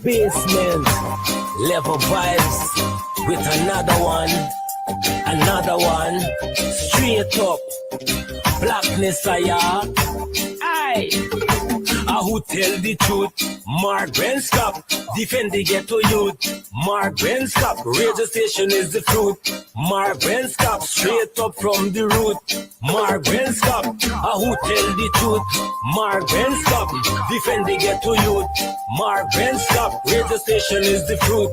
Basement level vibes with another one, straight up blackness aye. Who tell the truth? Mark Benskop, defend the ghetto youth. Mark Benskop, radio station is the fruit. Mark Benskop, straight up from the root. Mark Benskop, who tell the truth? Mark Benskop, defend the ghetto youth. Mark Benskop, radio station is the fruit.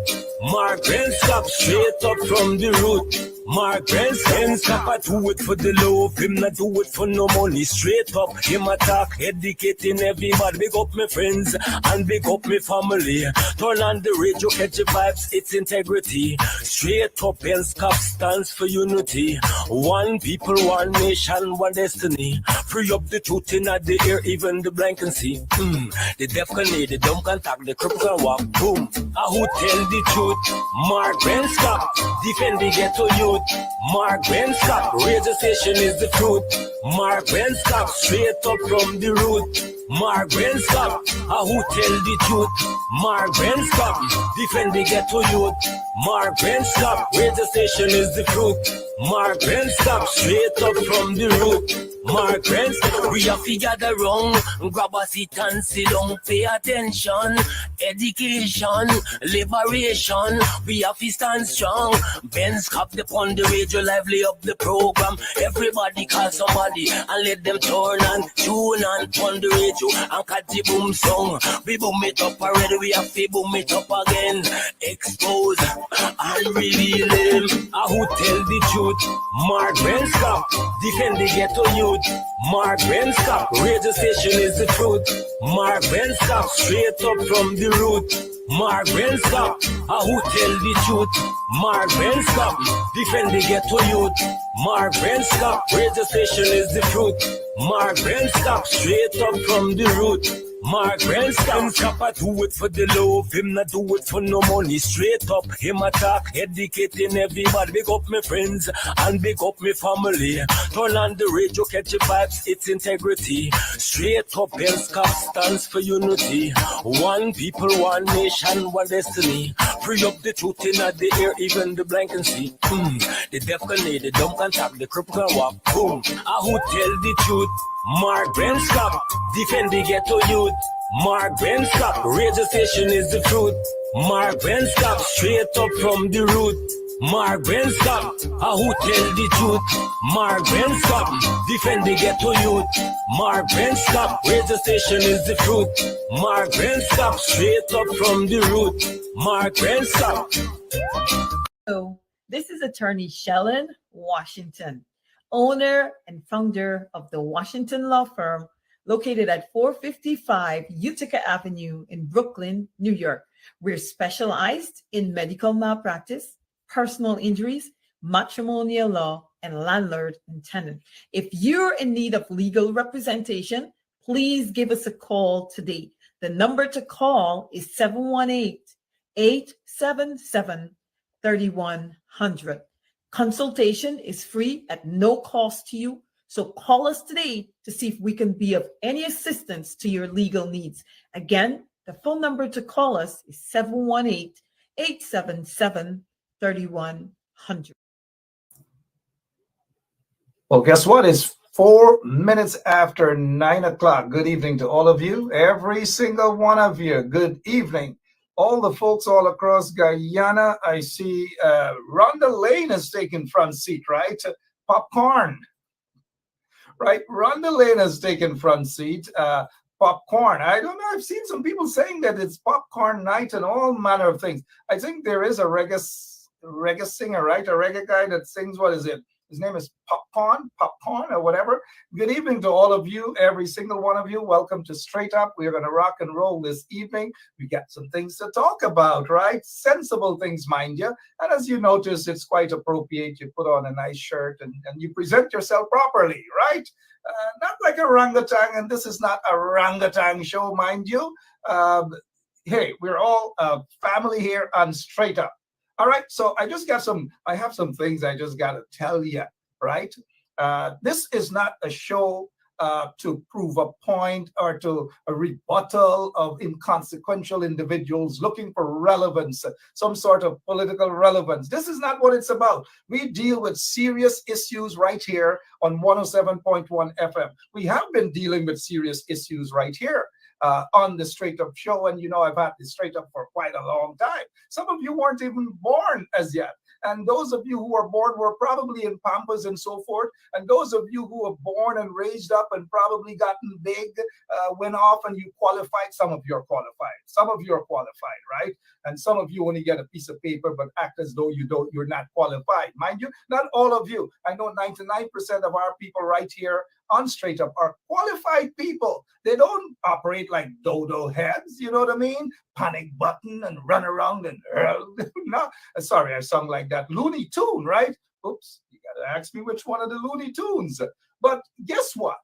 Mark Benskop, straight up from the root. Mark Benskop, I do it for the love, him not do it for no money. Straight up, him attack, educating everybody. Big up my friends and big up my family. Turn on the radio, catch the vibes, it's integrity. Straight up, Benskop stands for unity. One people, one nation, one destiny. Free up the truth in the air, even the blind can see. The deaf can hear, the dumb can talk, the cripple can walk. Boom. Who tell the truth? Mark Benskop, defend the ghetto youth. Mark Benskop, radio station is the fruit. Mark Benskop, straight up from the root. Mark Benskop, who tell the truth? Mark Benskop, defend the ghetto youth. Mark Benskop, radio station is the fruit. Mark Benskop, straight up from the root. Mark Benskop, we have to gather wrong, grab a seat and sit down, pay attention. Education, liberation, we have to stand strong. Benskop upon the radio, lively up the program. Everybody call somebody and let them turn and tune and on the radio and catch the boom song. We boom it up already, we have to boom it up again. Expose and reveal him. Who tell the truth? Mark Benskop, defend the ghetto youth. Mark Benskop, radio station is the truth. Mark Benskop, straight up from the root. Mark Benskop, who tell the truth? Mark Benskop, defend the ghetto youth. Mark Benskop, radio station is the truth. Mark Benskop, straight up from the root. Mark Benskop, I do it for the love, him not do it for no money. Straight up, him attack, educating everybody. Big up my friends and big up my family. Turn on the radio, catch the vibes, it's integrity. Straight up, Benskop stands for unity. One people, one nation, one destiny. Free up the truth in the air, even the blind can see. The deaf can hear, the dumb can talk, the cripple can walk. Boom. Who tell the truth? Mark Benskop, defend the ghetto youth. Mark Benskop, radio station is the truth. Mark Benskop, straight up from the root. Mark Benskop, who tell the truth? Mark Benskop, defend the ghetto youth. Mark Benskop, radio station is the truth. Mark Benskop, straight up from the root. Mark Benskop. So, this is attorney Shellen Washington, owner and founder of the Washington Law Firm, located at 455 Utica Avenue in Brooklyn, New York. We're specialized in medical malpractice, personal injuries, matrimonial law, and landlord and tenant. If you're in need of legal representation, please give us a call today. The number to call is 718-877-3100. Consultation is free at no cost to you. So call us today to see if we can be of any assistance to your legal needs. Again, the phone number to call us is 718-877-3100. Well, guess what? It's 4 minutes after 9 o'clock. Good evening to all of you, every single one of you. Good evening. All the folks all across Guyana. I see Rhonda Lane has taken front seat, right? Popcorn. Right, Rhonda Lane has taken front seat. Popcorn. I don't know. I've seen some people saying that it's popcorn night and all manner of things. I think there is a reggae singer, right? A reggae guy that sings. What is it? His name is Popcorn or whatever. Good evening to all of you, every single one of you. Welcome to Straight Up. We're going to rock and roll this evening. We got some things to talk about, right? Sensible things, mind you. And as you notice, it's quite appropriate. You put on a nice shirt and you present yourself properly, right? Not like a orangutan, and this is not a orangutan show, mind you. Hey, we're all a family here on Straight Up. All right, so I have some things I just got to tell you, right? This is not a show to prove a point or to a rebuttal of inconsequential individuals looking for relevance, some sort of political relevance. This is not what it's about. We deal with serious issues right here on 107.1 FM. We have been dealing with serious issues right here on the Straight Up Show. And, I've had the Straight Up for quite a long time. Some of you weren't even born as yet. And those of you who were born were probably in Pampas and so forth. And those of you who were born and raised up and probably gotten big, went off and you qualified. Some of you are qualified. Some of you are qualified, right? And some of you only get a piece of paper, but act as though you're not qualified. Mind you, not all of you. I know 99% of our people right here on Straight Up are qualified people. They don't operate like dodo heads, you know what I mean? Panic button and run around and no, sorry, I sung like that Looney Tune, right? Oops, you gotta ask me which one of the Looney Tunes. But guess what?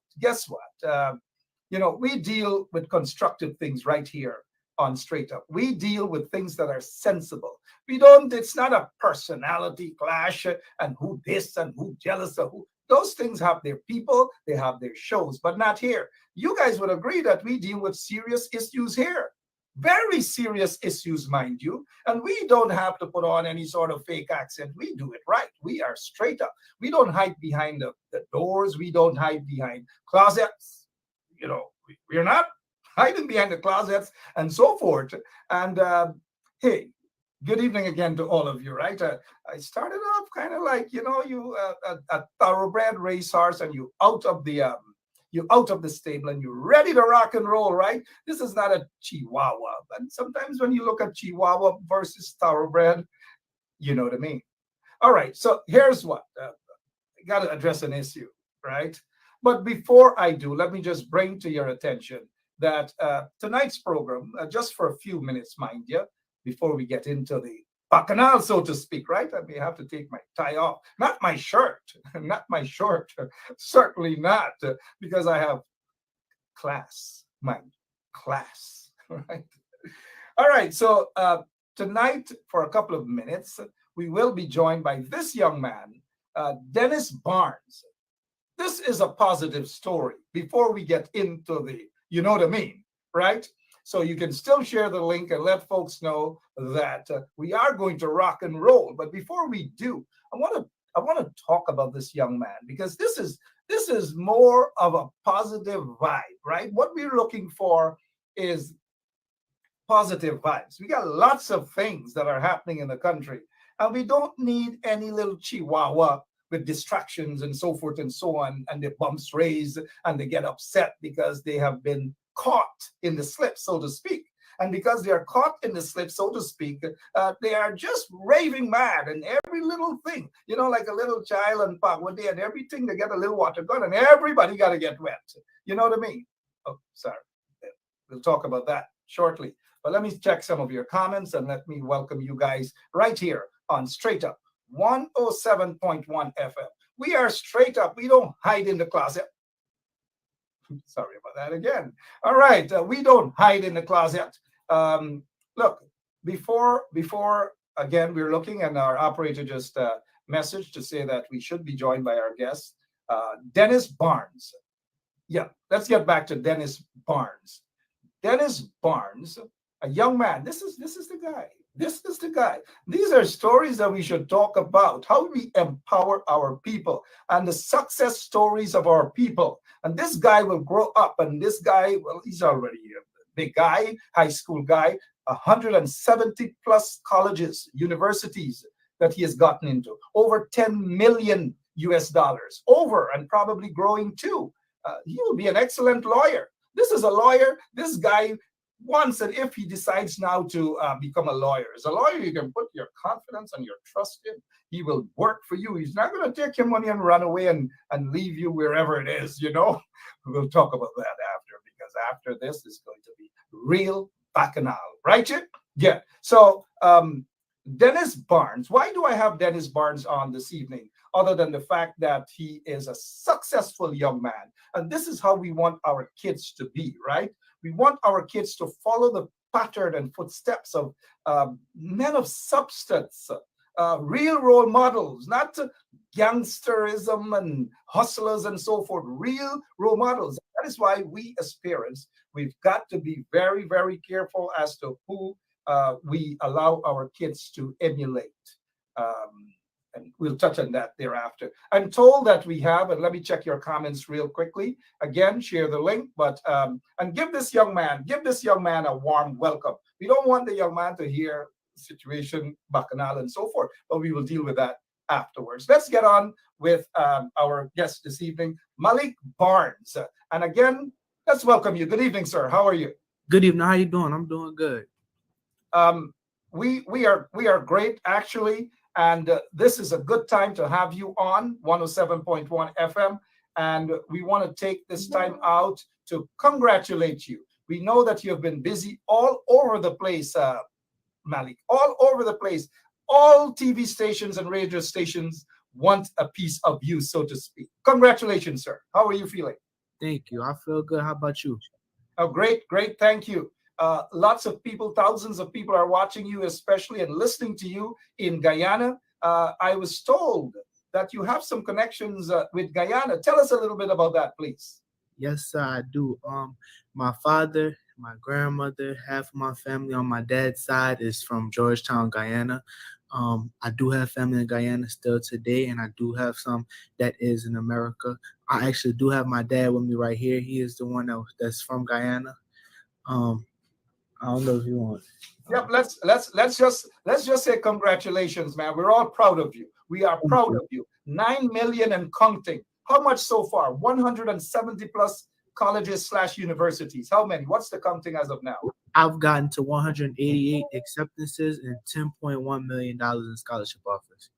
We deal with constructive things right here on Straight Up. We deal with things that are sensible. It's not a personality clash and who this and who jealous of who. Those things have their people, they have their shows, but not here. You guys would agree that we deal with serious issues here. Very serious issues, mind you. And we don't have to put on any sort of fake accent. We do it right. We are straight up. We don't hide behind the doors. We don't hide behind closets. We're not hiding behind the closets and so forth. And hey, good evening again to all of you, right? I started off kind of like, you a thoroughbred racehorse, and you out of the stable and you're ready to rock and roll, right? This is not a Chihuahua. But sometimes when you look at Chihuahua versus thoroughbred, you know what I mean. All right, so here's what. I got to address an issue, right? But before I do, let me just bring to your attention that tonight's program, just for a few minutes, mind you, before we get into the bacchanal, so to speak, right? I may have to take my tie off. Not my shirt, not my short, certainly not, because I have class, class, right? All right, so tonight, for a couple of minutes, we will be joined by this young man, Dennis Barnes. This is a positive story before we get into the, you know what I mean, right? So you can still share the link and let folks know that we are going to rock and roll. But before we do, I want to talk about this young man, because this is more of a positive vibe, right? What we're looking for is positive vibes. We got lots of things that are happening in the country, and we don't need any little Chihuahua with distractions and so forth and so on, and their bumps raised and they get upset because they have been caught in the slip, so to speak. And because they are caught in the slip, so to speak, they are just raving mad, and every little thing, like a little child and pop, when they had everything, they get a little water gun and everybody got to get wet. You know what I mean? Oh, sorry. We'll talk about that shortly. But let me check some of your comments and let me welcome you guys right here on Straight Up 107.1 FM. We are straight up. We don't hide in the closet. Sorry about that again. All right. We don't hide in the closet. Look, before again, we're looking, and our operator just messaged to say that we should be joined by our guest, Dennis Barnes. Yeah, let's get back to Dennis Barnes. Dennis Barnes, a young man. This is the guy. This is the guy. These are stories that we should talk about, how we empower our people and the success stories of our people. And this guy will grow up, and this guy, well, he's already a big guy, high school guy, 170 plus colleges, universities that he has gotten into, over 10 million US dollars, over, and probably growing too. He will be an excellent lawyer. This is a lawyer. This guy wants, and if he decides now to become a lawyer, as a lawyer, you can put your confidence and your trust in. He will work for you. He's not going to take your money and run away and leave you wherever it is, We'll talk about that after, because after this is going to be real bacchanal, right? Yeah. So Dennis Barnes, why do I have Dennis Barnes on this evening? Other than the fact that he is a successful young man. And this is how we want our kids to be, right? We want our kids to follow the pattern and footsteps of men of substance, real role models, not gangsterism and hustlers and so forth, real role models. That is why we as parents, we've got to be very, very careful as to who we allow our kids to emulate. Um, and we'll touch on that thereafter. I'm told that we have, and let me check your comments real quickly. Again, share the link, but and give this young man a warm welcome. We don't want the young man to hear situation, bacchanal, and so forth, but we will deal with that afterwards. Let's get on with our guest this evening, Malik Barnes. And again, let's welcome you. Good evening, sir. How are you? Good evening. How you doing? I'm doing good. We are great, actually. And this is a good time to have you on 107.1 FM. And we want to take this time out to congratulate you. We know that you have been busy all over the place, Malik, all over the place. All TV stations and radio stations want a piece of you, so to speak. Congratulations, sir. How are you feeling? Thank you. I feel good. How about you? Oh, great, great. Thank you. Lots of people, thousands of people are watching you, especially and listening to you in Guyana. I was told that you have some connections with Guyana. Tell us a little bit about that, please. Yes, sir, I do. My father, my grandmother, half of my family on my dad's side is from Georgetown, Guyana. I do have family in Guyana still today, and I do have some that is in America. I actually do have my dad with me right here. He is the one that's from Guyana. I don't know if you want. Yep, let's just say congratulations, man. We're all proud of you. We are proud of you. 9 million and counting. How much so far? 170 plus colleges / universities. How many? What's the counting as of now? I've gotten to 188 acceptances and $10.1 million in scholarship offers.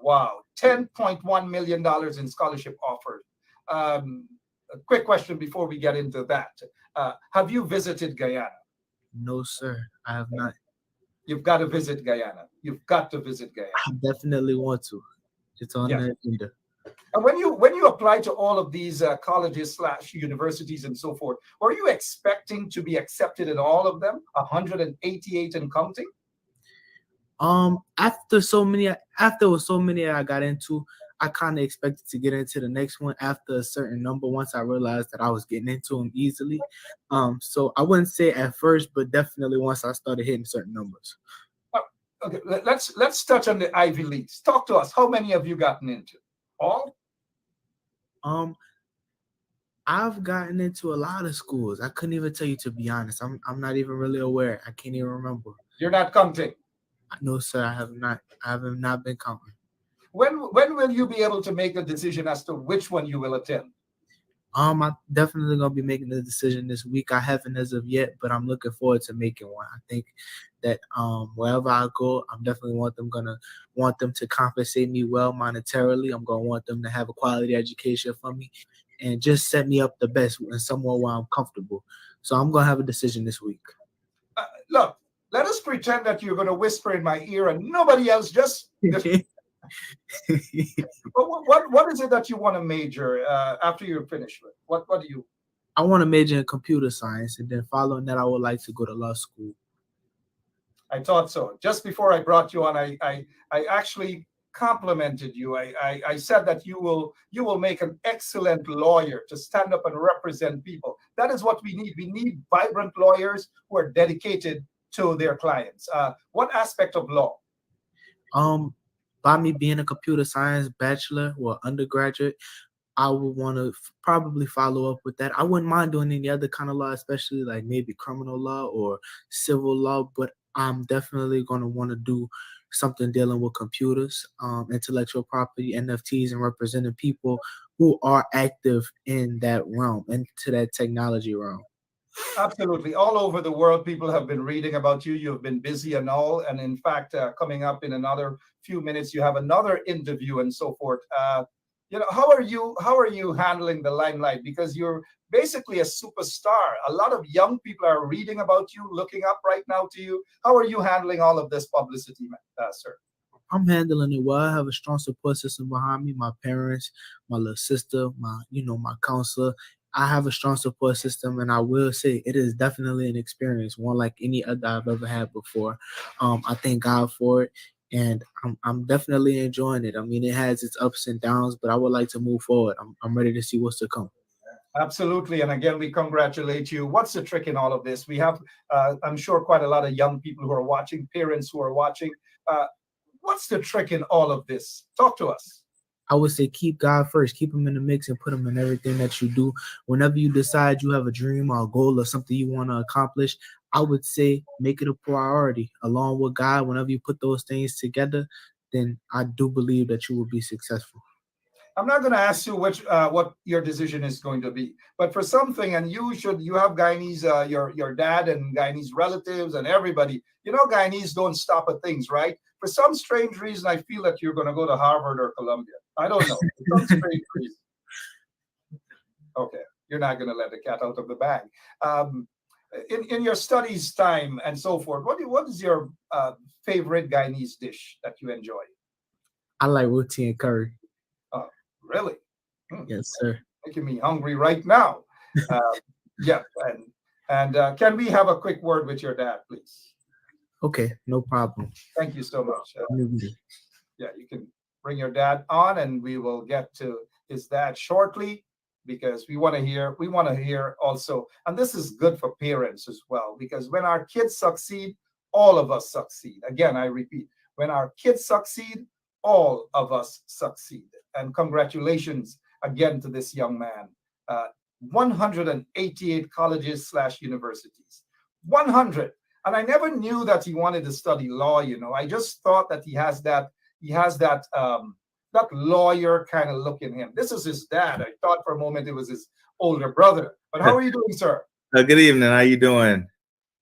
Wow, $10.1 million in scholarship offers. A quick question before we get into that. Have you visited Guyana? No, sir, I have not. You've got to visit Guyana. You've got to visit Guyana. I definitely want to. It's on the agenda. And when you apply to all of these colleges / universities and so forth, were you expecting to be accepted in all of them? 188 and counting? After so many I got into, I kind of expected to get into the next one after a certain number once I realized that I was getting into them easily. So I wouldn't say at first, but definitely once I started hitting certain numbers. Okay, let's touch on the Ivy Leagues. Talk to us. How many have you gotten into? All? I've gotten into a lot of schools. I couldn't even tell you, to be honest. I'm not even really aware. I can't even remember. You're not counting? No, sir, I have not. I have not been counting. When will you be able to make a decision as to which one you will attend? I'm definitely gonna be making the decision this week. I haven't as of yet, but I'm looking forward to making one. I think that wherever I go, I'm definitely gonna want them to compensate me well monetarily. I'm gonna want them to have a quality education for me and just set me up the best in somewhere where I'm comfortable. So I'm gonna have a decision this week. Look, let us pretend that you're gonna whisper in my ear and nobody else just what is it that you want to major after you're finished with? What do you? I want to major in computer science, and then following that, I would like to go to law school. I thought so. Just before I brought you on, I actually complimented you. I said that you will make an excellent lawyer to stand up and represent people. That is what we need. We need vibrant lawyers who are dedicated to their clients. What aspect of law? By me being a computer science bachelor or undergraduate, I would want to probably follow up with that. I wouldn't mind doing any other kind of law, especially like maybe criminal law or civil law, but I'm definitely going to want to do something dealing with computers, intellectual property, NFTs, and representing people who are active in that realm, into that technology realm. Absolutely. All over the world, people have been reading about you. You've been busy and all. And in fact, coming up in another few minutes, you have another interview and so forth. How are you handling the limelight? Because you're basically a superstar. A lot of young people are reading about you, looking up right now to you. How are you handling all of this publicity, sir? I'm handling it well. I have a strong support system behind me. My parents, my little sister, my counselor. I have a strong support system, and I will say it is definitely an experience, one like any other I've ever had before. I thank God for it. and I'm definitely enjoying it. I mean, it has its ups and downs, but I would like to move forward. I'm ready to see what's to come. Absolutely. And again, we congratulate you. What's the trick in all of this? We have, I'm sure, quite a lot of young people who are watching, parents who are watching. Uh, what's the trick in all of this? Talk to us. I would say keep God first, keep him in the mix and put him in everything that you do. Whenever you decide you have a dream or a goal or something you want to accomplish, I would say make it a priority along with God. Whenever you put those things together, then I do believe that you will be successful. I'm not going to ask you what your decision is going to be, but for something, and you have Guyanese, your dad and Guyanese relatives and everybody. You know, Guyanese don't stop at things, right? For some strange reason, I feel that you're going to go to Harvard or Columbia. I don't know. For some strange reason. Okay, you're not going to let the cat out of the bag. Um, in your studies time and so forth, what is your favorite Guyanese dish that you enjoy? I like roti and curry. Oh, really? Yes, sir. Making me hungry right now. Uh, yeah, and can we have a quick word with your dad, please? Okay, no problem. Thank you so much. Mhm. Yeah, you can bring your dad on, and we will get to his dad shortly because we want to hear also, and this is good for parents as well because when our kids succeed, all of us succeed. Again, I repeat, when our kids succeed, all of us succeed. And congratulations again to this young man. Uh, 188 colleges slash universities. 100. And I never knew that he wanted to study law. I just thought that he has that lawyer kind of look in him. This is his dad. I thought for a moment it was his older brother. But how are you doing, sir? Good evening. How you doing?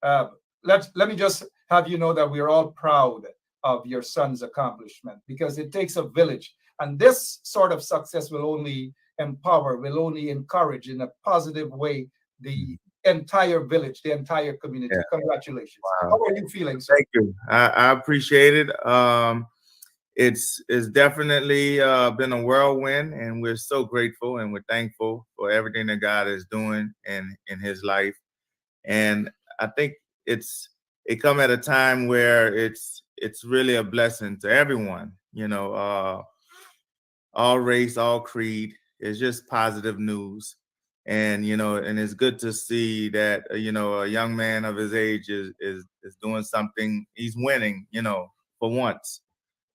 Uh, let me just have you know that we're all proud of your son's accomplishment because it takes a village, and this sort of success will only empower, will only encourage in a positive way the entire village, the entire community. Yeah. Congratulations. Wow. How are you feeling, sir? Thank you. I appreciate it. It's definitely been a whirlwind, and we're so grateful and we're thankful for everything that God is doing in His life. And I think it come at a time where it's really a blessing to everyone. All race, all creed. It's just positive news, and and it's good to see that a young man of his age is doing something. He's winning, for once.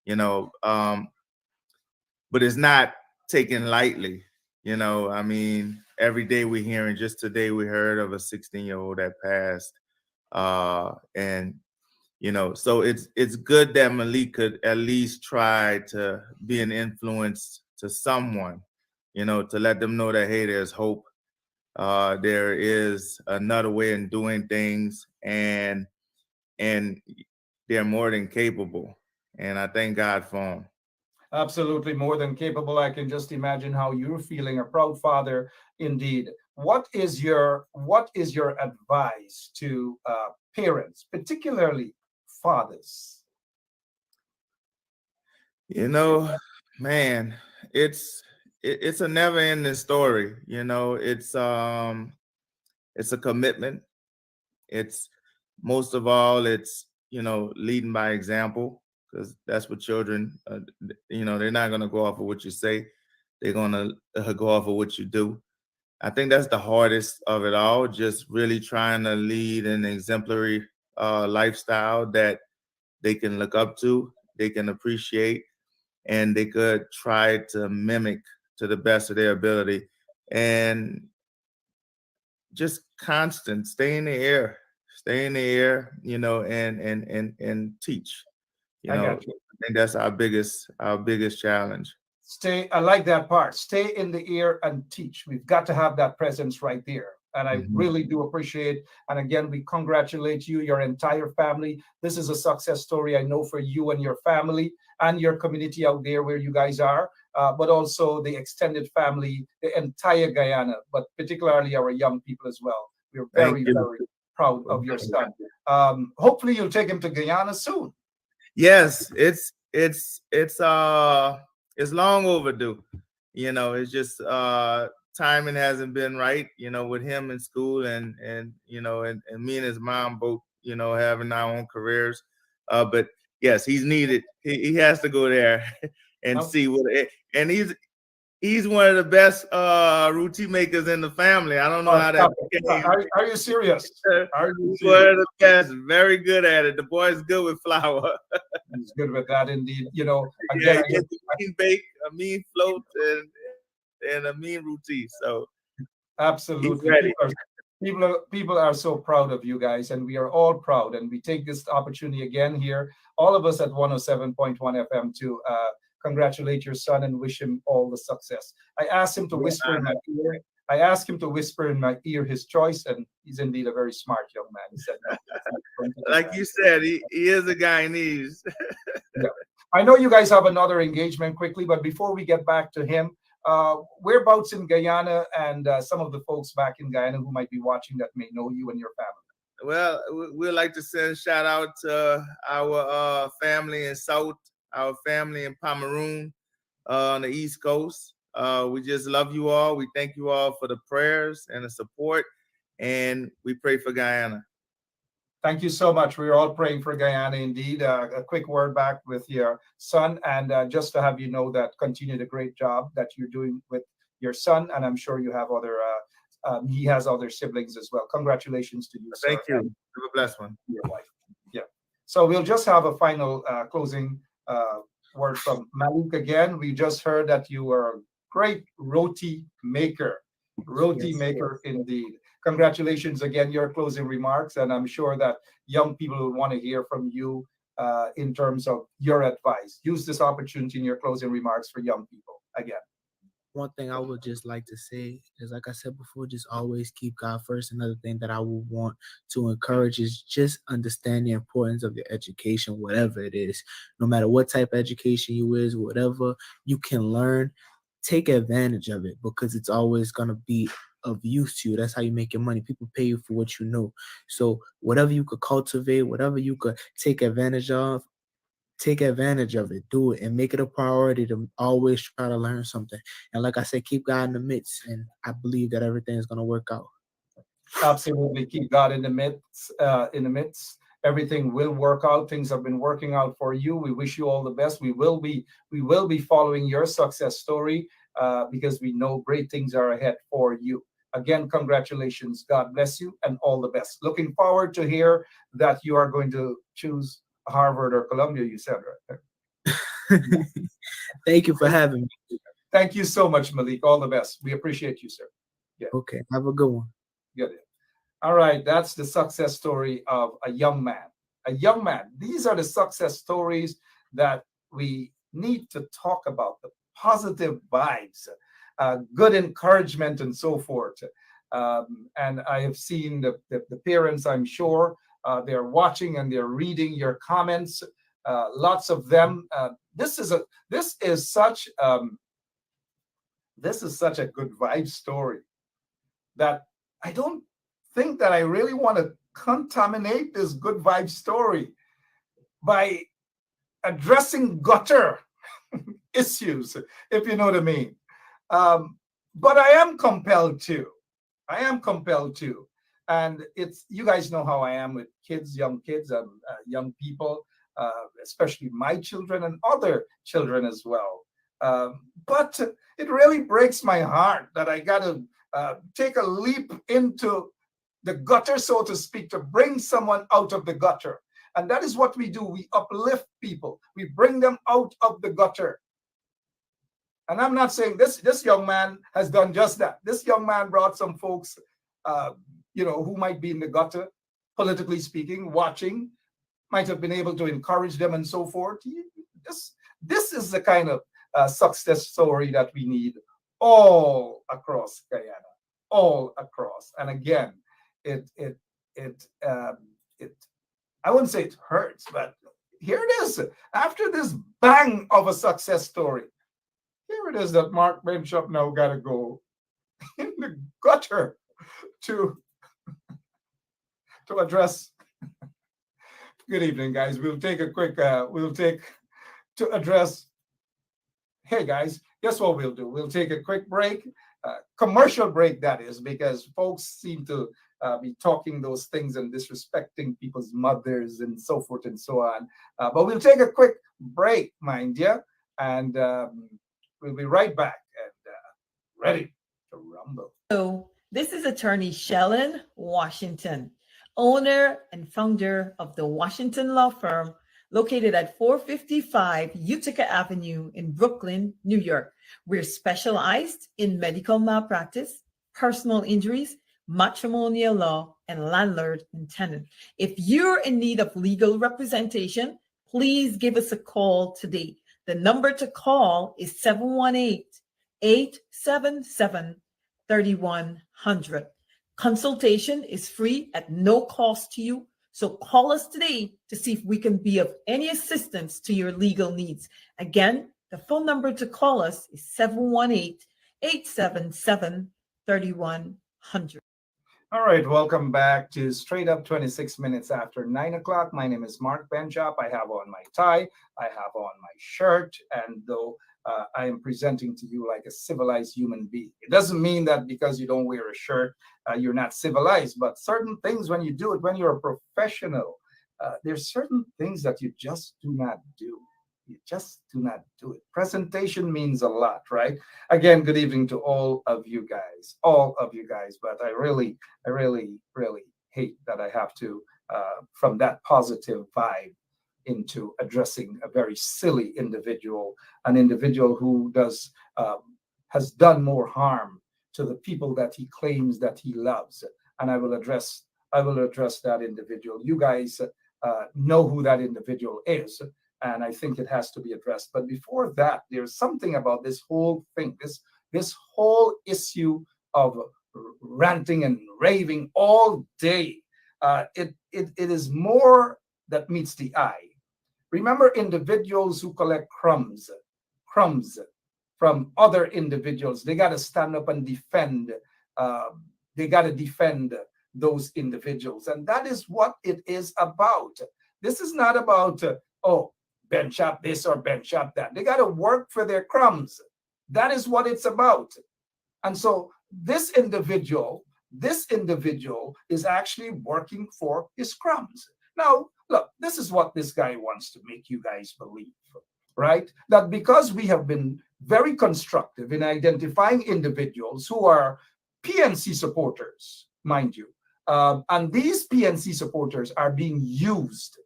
you know, um, but it's not taken lightly. I mean, every day we're hearing, just today we heard of a 16-year-old that passed. And, so it's good that Malik could at least try to be an influence to someone, to let them know that, hey, there's hope. There is another way in doing things, and they're more than capable. And I thank God for them. Absolutely more than capable. I can just imagine how you're feeling, a proud father indeed. What is your advice to parents, particularly fathers? Man, it's a never ending story. It's a commitment. It's most of all, it's leading by example, because that's what children, they're not going to go off of what you say. They're going to go off of what you do. I think that's the hardest of it all, just really trying to lead an exemplary lifestyle that they can look up to, they can appreciate, and they could try to mimic to the best of their ability. And just constant, stay in the air, and teach. I I got you. think that's our biggest challenge. I like that part. Stay in the ear and teach. We've got to have that presence right there. And I Mhm. really do appreciate. And again, we congratulate you, your entire family. This is a success story, I know, for you and your family and your community out there where you guys are, but also the extended family, the entire Guyana, but particularly our young people as well. We're Thank very, you. very proud of your son. Hopefully, you'll take him to Guyana soon. Yes, it's long overdue. It's just timing hasn't been right, with him in school, and me and his mom both, having our own careers. But yes, he's needed. He has to go there and see what. And he's one of the best roti makers in the family. I don't know how that became. Are you serious? Are you He's one of the best. Very good at it. The boy's good with flour. He's good with that, indeed. You know, Yeah, again, he gets a mean bake, a mean float, and a mean roti. So absolutely. he's ready. People are so proud of you guys, and we are all proud. And we take this opportunity again here, all of us at 107.1 FM, to congratulate your son and wish him all the success. I asked him to whisper in my ear. I asked him to whisper in my ear his choice, and he's indeed a very smart young man. He said, no, like you said, he is a Guyanese. Yeah. I know you guys have another engagement quickly, but before we get back to him, whereabouts in Guyana, and some of the folks back in Guyana who might be watching that may know you and your family. Well, we'd like to send a shout out to our family in South, our family in Pomeroon on the East Coast. We just love you all. We thank you all for the prayers and the support, and we pray for Guyana. Thank you so much. We're all praying for Guyana indeed. A quick word back with your son, and just to have you know that continue the great job that you're doing with your son, and I'm sure you have other. He has other siblings as well. Congratulations to you, sir. Thank you. Have a blessed one. Your wife. Yeah. So we'll just have a final closing word from Malik again. We just heard that you were a great roti maker. Roti maker indeed. Congratulations again, your closing remarks, and I'm sure that young people will want to hear from you in terms of your advice. Use this opportunity in your closing remarks for young people again. One thing I would just like to say is, like I said before, just always keep God first. Another thing that I would want to encourage is just understand the importance of your education, whatever it is. No matter what type of education you is, whatever you can learn, take advantage of it, because it's always going to be of use to you. That's how you make your money. People pay you for what you know. So whatever you could cultivate, whatever you could take advantage of it, do it, and make it a priority to always try to learn something. And like I said, keep God in the midst, and I believe that everything is going to work out. Absolutely, keep God in the midst. Everything will work out. Things have been working out for you. We wish you all the best. We will be following your success story because we know great things are ahead for you. Again, congratulations. God bless you and all the best. Looking forward to hear that you are going to choose Harvard or Columbia, you said, right? Thank you for having me. Thank you so much, Malik. All the best. We appreciate you, sir. Yeah. Okay. Have a good one. Good. All right. That's the success story of a young man. A young man. These are the success stories that we need to talk about. The positive vibes, good encouragement, and so forth. And I have seen the parents, I'm sure, they're watching and they're reading your comments. Lots of them. This is such a good vibe story that I don't think that I really want to contaminate this good vibe story by addressing gutter issues, if you know what I mean. But I am compelled to. And it's, you guys know how I am with kids, young kids, and young people, especially my children and other children as well. But it really breaks my heart that I got to take a leap into the gutter, so to speak, to bring someone out of the gutter. And that is what we do. We uplift people. We bring them out of the gutter. And I'm not saying this young man has done just that. This young man brought some folks, who might be in the gutter, politically speaking, watching, might have been able to encourage them and so forth. This is the kind of success story that we need all across Guyana, all across. And again, it I wouldn't say it hurts, but here it is. After this bang of a success story, here it is that Mark Bishop now got to go in the gutter to address. Good evening, guys. We'll take a quick, to address. Hey, guys, guess what we'll do? We'll take a quick break, commercial break, that is, because folks seem to be talking those things and disrespecting people's mothers and so forth and so on. But we'll take a quick break, mind you, and we'll be right back and ready to rumble. So, this is attorney Shellen Washington, owner and founder of the Washington law firm located at 455 Utica Avenue in Brooklyn, New York. We're specialized in medical malpractice, personal injuries, matrimonial law, and landlord and tenant. If you're in need of legal representation, please give us a call today. The number to call is 718-877-3100. Consultation is free at no cost to you. So call us today to see if we can be of any assistance to your legal needs. Again, the phone number to call us is 718-877-3100. All right, welcome back to Straight Up 26 minutes after 9 o'clock. My name is Mark Benchop. I have on my tie, I have on my shirt, and though I am presenting to you like a civilized human being. It doesn't mean that because you don't wear a shirt, you're not civilized, but certain things when you do it, when you're a professional, there's certain things that you just do not do. You just do not do it. Presentation means a lot, right? Again, good evening to all of you guys, but I really hate that I have to, from that positive vibe, into addressing a very silly individual, an individual who has done more harm to the people that he claims that he loves. And I will address that individual. You guys know who that individual is, and I think it has to be addressed. But before that, there's something about this whole thing, this whole issue of ranting and raving all day. It is more that meets the eye. Remember individuals who collect crumbs from other individuals. They got to stand up and defend. They got to defend those individuals. And that is what it is about. This is not about, bench up this or bench up that. They got to work for their crumbs. That is what it's about. And so this individual is actually working for his crumbs. Now, look, this is what this guy wants to make you guys believe, right? That because we have been very constructive in identifying individuals who are PNC supporters, mind you, and these PNC supporters are being used.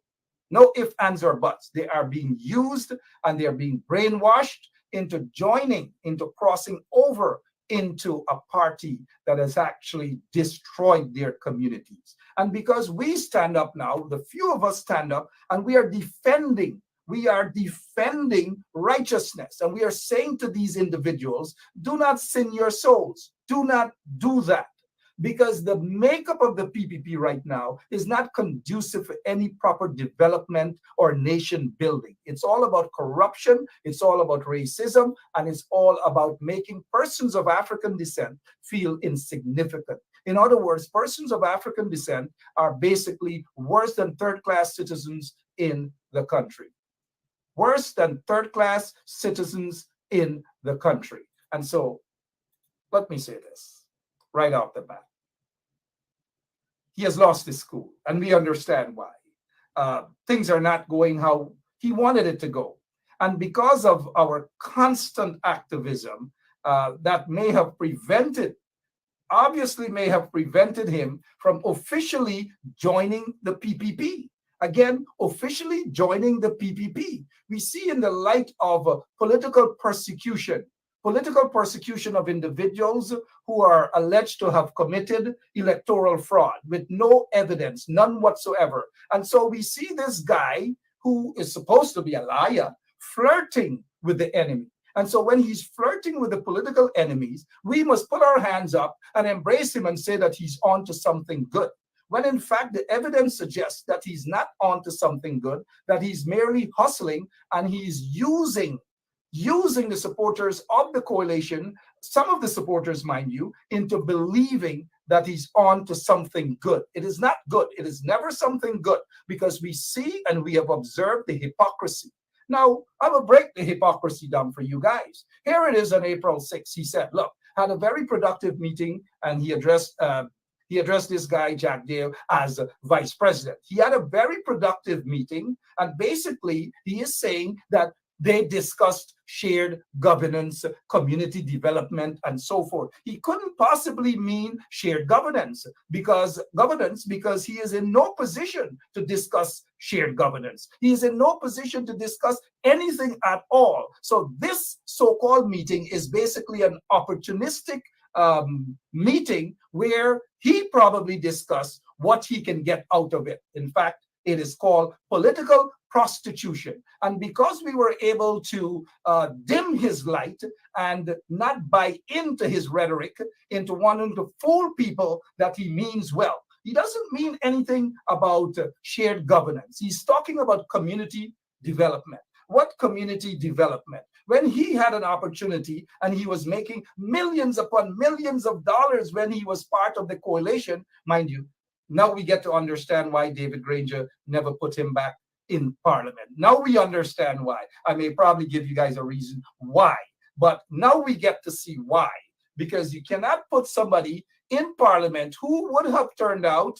No ifs, ands, or buts. They are being used and they are being brainwashed into crossing over into a party that has actually destroyed their communities. And because we stand up now, the few of us stand up and we are defending righteousness. And we are saying to these individuals, do not sin your souls. Do not do that. Because the makeup of the PPP right now is not conducive for any proper development or nation building. It's all about corruption, it's all about racism, and it's all about making persons of African descent feel insignificant. In other words, persons of African descent are basically worse than third-class citizens in the country. Worse than third-class citizens in the country. And so, let me say this right off the bat. He has lost his school, and we understand why. Things are not going how he wanted it to go. And because of our constant activism, that may have prevented him from officially joining the PPP. Again, officially joining the PPP. We see in the light of political persecution of individuals who are alleged to have committed electoral fraud with no evidence, none whatsoever. And so we see this guy who is supposed to be a liar flirting with the enemy. And so when he's flirting with the political enemies, we must put our hands up and embrace him and say that he's on to something good. When in fact, the evidence suggests that he's not on to something good, that he's merely hustling and he's using the supporters of the coalition, some of the supporters, mind you, into believing that he's on to something good. It is not good. It is never something good because we see and we have observed the hypocrisy. Now, I will break the hypocrisy down for you guys. Here it is on April 6th. He said, look, had a very productive meeting and he addressed He addressed this guy, Jack Dale, as vice president. He had a very productive meeting, and basically he is saying that they discussed shared governance, community development, and so forth. He couldn't possibly mean shared governance because he is in no position to discuss shared governance. He is in no position to discuss anything at all. So this so-called meeting is basically an opportunistic meeting where he probably discussed what he can get out of it. In fact, it is called political prostitution. And because we were able to dim his light and not buy into his rhetoric, into wanting to fool people that he means well, he doesn't mean anything about shared governance. He's talking about community development. What community development? When he had an opportunity and he was making millions upon millions of dollars when he was part of the coalition, mind you, now we get to understand why David Granger never put him back in parliament. Now we understand why. I may probably give you guys a reason why, but now we get to see why. Because you cannot put somebody in parliament who would have turned out,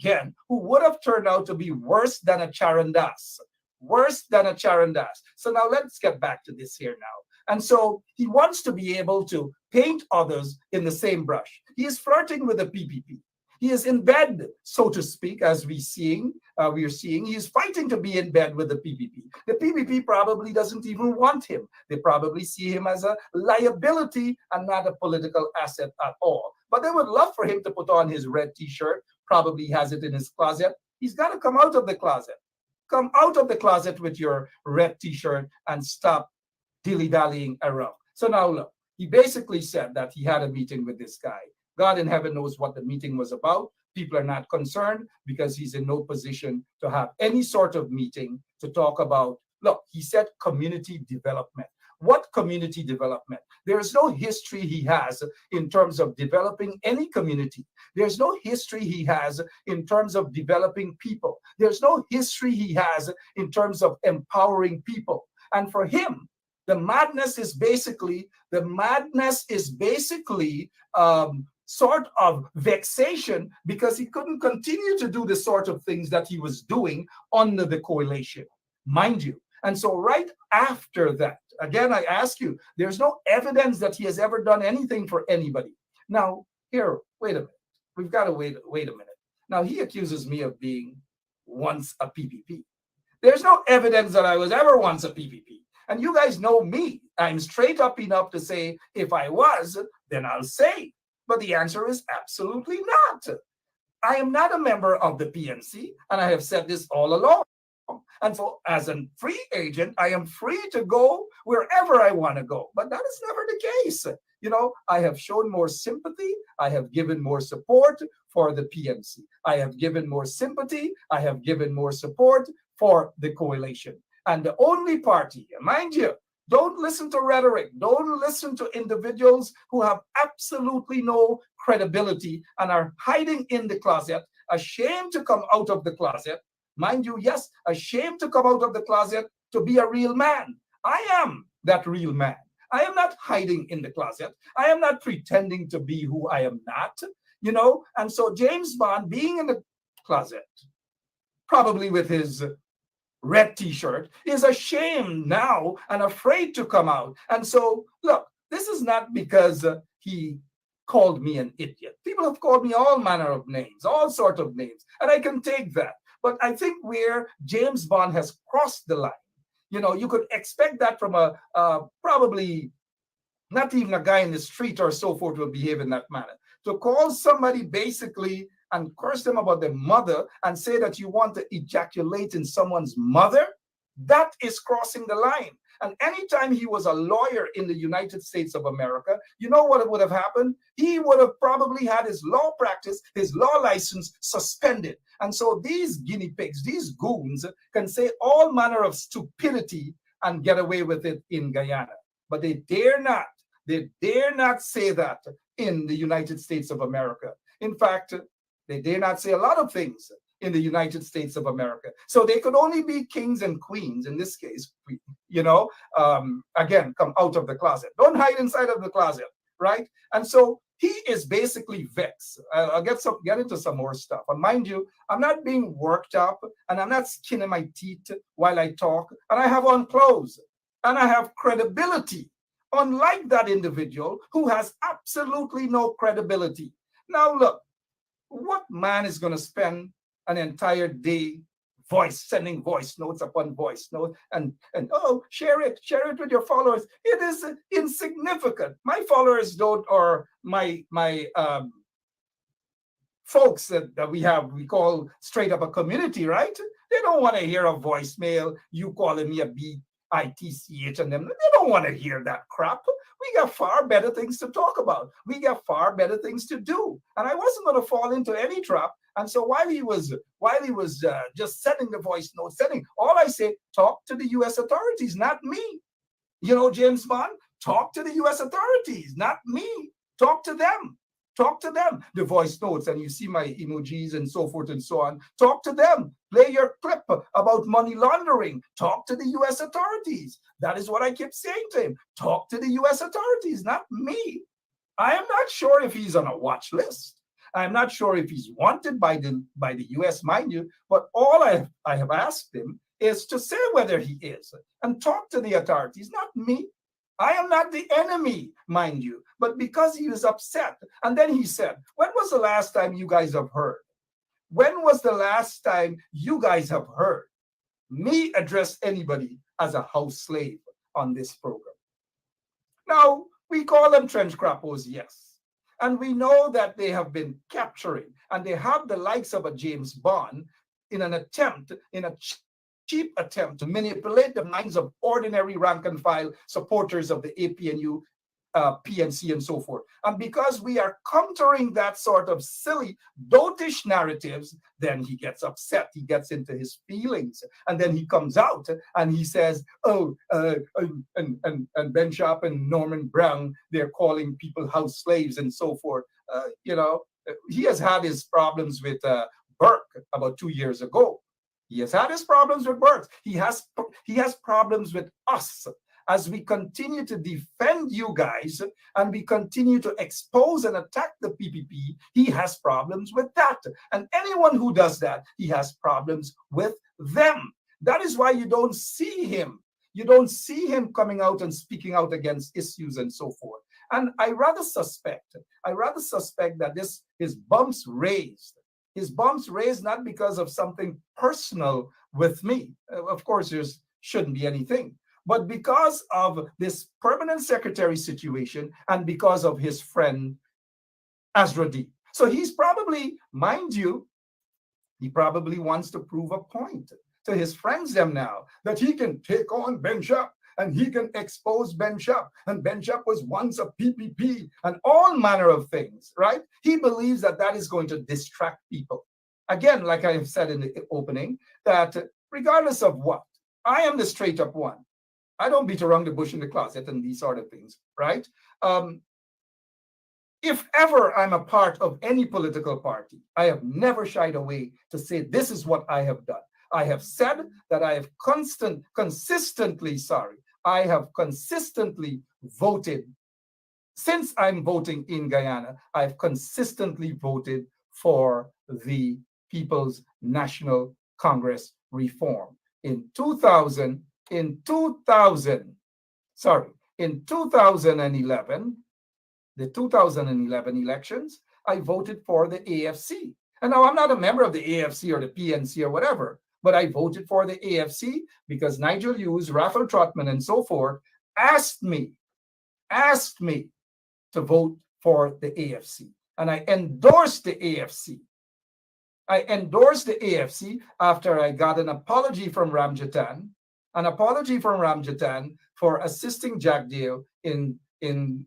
to be worse than a Charandas. Worse than a Charandas. So now let's get back to this here now. And so he wants to be able to paint others in the same brush. He is flirting with the PPP. He is in bed, so to speak, as we are seeing. He is fighting to be in bed with the PPP. The PPP probably doesn't even want him. They probably see him as a liability and not a political asset at all. But they would love for him to put on his red T-shirt. Probably has it in his closet. He's got to come out of the closet. Come out of the closet with your red T-shirt and stop dilly-dallying around. So now look, he basically said that he had a meeting with this guy. God in heaven knows what the meeting was about. People are not concerned because he's in no position to have any sort of meeting to talk about. Look, he said community development. What community development? There is no history he has in terms of developing any community. There's no history he has in terms of developing people. There's no history he has in terms of empowering people. And for him, the madness is basically sort of vexation because he couldn't continue to do the sort of things that he was doing under the coalition, mind you. And so right after that, again, I ask you, there's no evidence that he has ever done anything for anybody. Now, here, wait a minute. We've got to wait a minute. Now, he accuses me of being once a PPP. There's no evidence that I was ever once a PPP. And you guys know me. I'm straight up enough to say, if I was, then I'll say. But the answer is absolutely not. I am not a member of the PNC, and I have said this all along. And so as a free agent, I am free to go wherever I want to go. But that is never the case. You know, I have shown more sympathy. I have given more support for the PNC. I have given more sympathy. I have given more support for the coalition. And the only party, mind you, don't listen to rhetoric. Don't listen to individuals who have absolutely no credibility and are hiding in the closet, ashamed to come out of the closet. Mind you, yes, ashamed to come out of the closet to be a real man. I am that real man. I am not hiding in the closet. I am not pretending to be who I am not, you know. And so James Bond being in the closet, probably with his red T-shirt, is ashamed now and afraid to come out. And so, look, this is not because he called me an idiot. People have called me all manner of names, all sorts of names, and I can take that. But I think where James Bond has crossed the line, you know, you could expect that from a probably not even a guy in the street or so forth will behave in that manner. To call somebody basically and curse them about their mother and say that you want to ejaculate in someone's mother, that is crossing the line. And anytime he was a lawyer in the United States of America, you know what would have happened? He would have probably had his law practice, his law license suspended. And so these guinea pigs, these goons, can say all manner of stupidity and get away with it in Guyana. But they dare not say that in the United States of America. In fact, they dare not say a lot of things in the United States of America. So they could only be kings and queens in this case, you know, again, come out of the closet. Don't hide inside of the closet, right? And so he is basically vexed. I'll get into some more stuff. And mind you, I'm not being worked up, and I'm not skinning my teeth while I talk, and I have on clothes, and I have credibility, unlike that individual who has absolutely no credibility. Now look, what man is going to spend an entire day sending voice notes upon voice notes and oh, share it with your followers? It is insignificant. My followers don't, or my folks that we call straight up a community, right? They don't want to hear a voicemail, you calling me a bitch, and them. They don't want to hear that crap. We got far better things to talk about. We got far better things to do. And I wasn't going to fall into any trap. And so while he was just sending the voice note, all I say, talk to the U.S. authorities, not me. You know, James Bond, talk to the U.S. authorities, not me. Talk to them. Talk to them. The voice notes, and you see my emojis and so forth and so on. Talk to them. Play your clip about money laundering. Talk to the U.S. authorities. That is what I kept saying to him. Talk to the U.S. authorities, not me. I am not sure if he's on a watch list. I'm not sure if he's wanted by the U.S., mind you. But all I have asked him is to say whether he is and talk to the authorities, not me. I am not the enemy, mind you, but because he was upset. And then he said, when was the last time you guys have heard? When was the last time you guys have heard me address anybody as a house slave on this program? Now, we call them trench crappos, yes. And we know that they have been capturing, and they have the likes of a James Bond in a cheap attempt to manipulate the minds of ordinary rank and file supporters of the APNU, PNC, and so forth. And because we are countering that sort of silly, dotish narratives, then he gets upset. He gets into his feelings. And then he comes out and he says, and Ben Sharp and Norman Brown, they're calling people house slaves and so forth. He has had his problems with Burke about 2 years ago. He has had his problems with Burke. He has problems with us as we continue to defend you guys and we continue to expose and attack the PPP. He has problems with that. And anyone who does that, he has problems with them. That is why you don't see him. You don't see him coming out and speaking out against issues and so forth. And I rather suspect that his bumps raised not because of something personal with me. Of course, there shouldn't be anything. But because of this permanent secretary situation and because of his friend Azra-D. So he's probably, mind you, he probably wants to prove a point to his friends them now that he can take on Ben Sharp and he can expose Ben Sharp. And Ben Sharp was once a PPP and all manner of things, right? He believes that is going to distract people. Again, like I have said in the opening, that regardless of what, I am the straight up one. I don't beat around the bush in the closet and these sort of things, right? If ever I'm a part of any political party, I have never shied away to say this is what I have done. I have said that I have consistently voted. Since I'm voting in Guyana, I've consistently voted for the People's National Congress reform. In 2011, the 2011 elections, I voted for the AFC. And now I'm not a member of the AFC or the PNC or whatever, but I voted for the AFC because Nigel Hughes, Raphael Trotman, and so forth asked me to vote for the AFC. And I endorsed the AFC. After I got an apology from Ramjatan for assisting Jack Dale in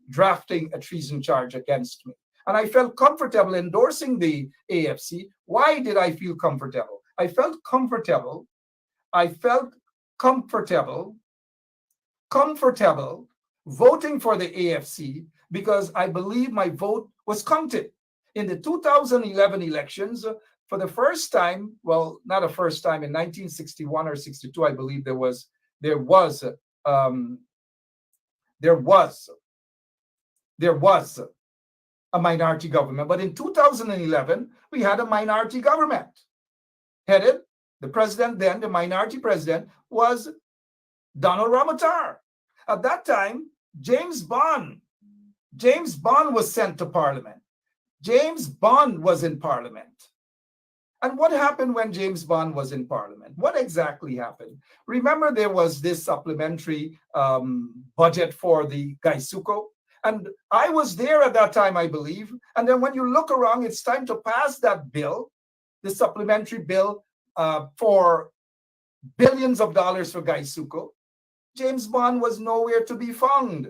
drafting a treason charge against me. And I felt comfortable endorsing the AFC. Why did I feel comfortable? I felt comfortable voting for the AFC because I believe my vote was counted. In the 2011 elections, for the first time, well, not a first time, in 1961 or 62, I believe there was a minority government. But in 2011, we had a minority government headed, the president then, the minority president, was Donald Ramotar. At that time, James Bond was sent to Parliament. James Bond was in Parliament. And what happened when James Bond was in Parliament? What exactly happened? Remember, there was this supplementary budget for the Gaisuko. And I was there at that time, I believe. And then when you look around, it's time to pass that bill, the supplementary bill for billions of dollars for Gaisuko. James Bond was nowhere to be found.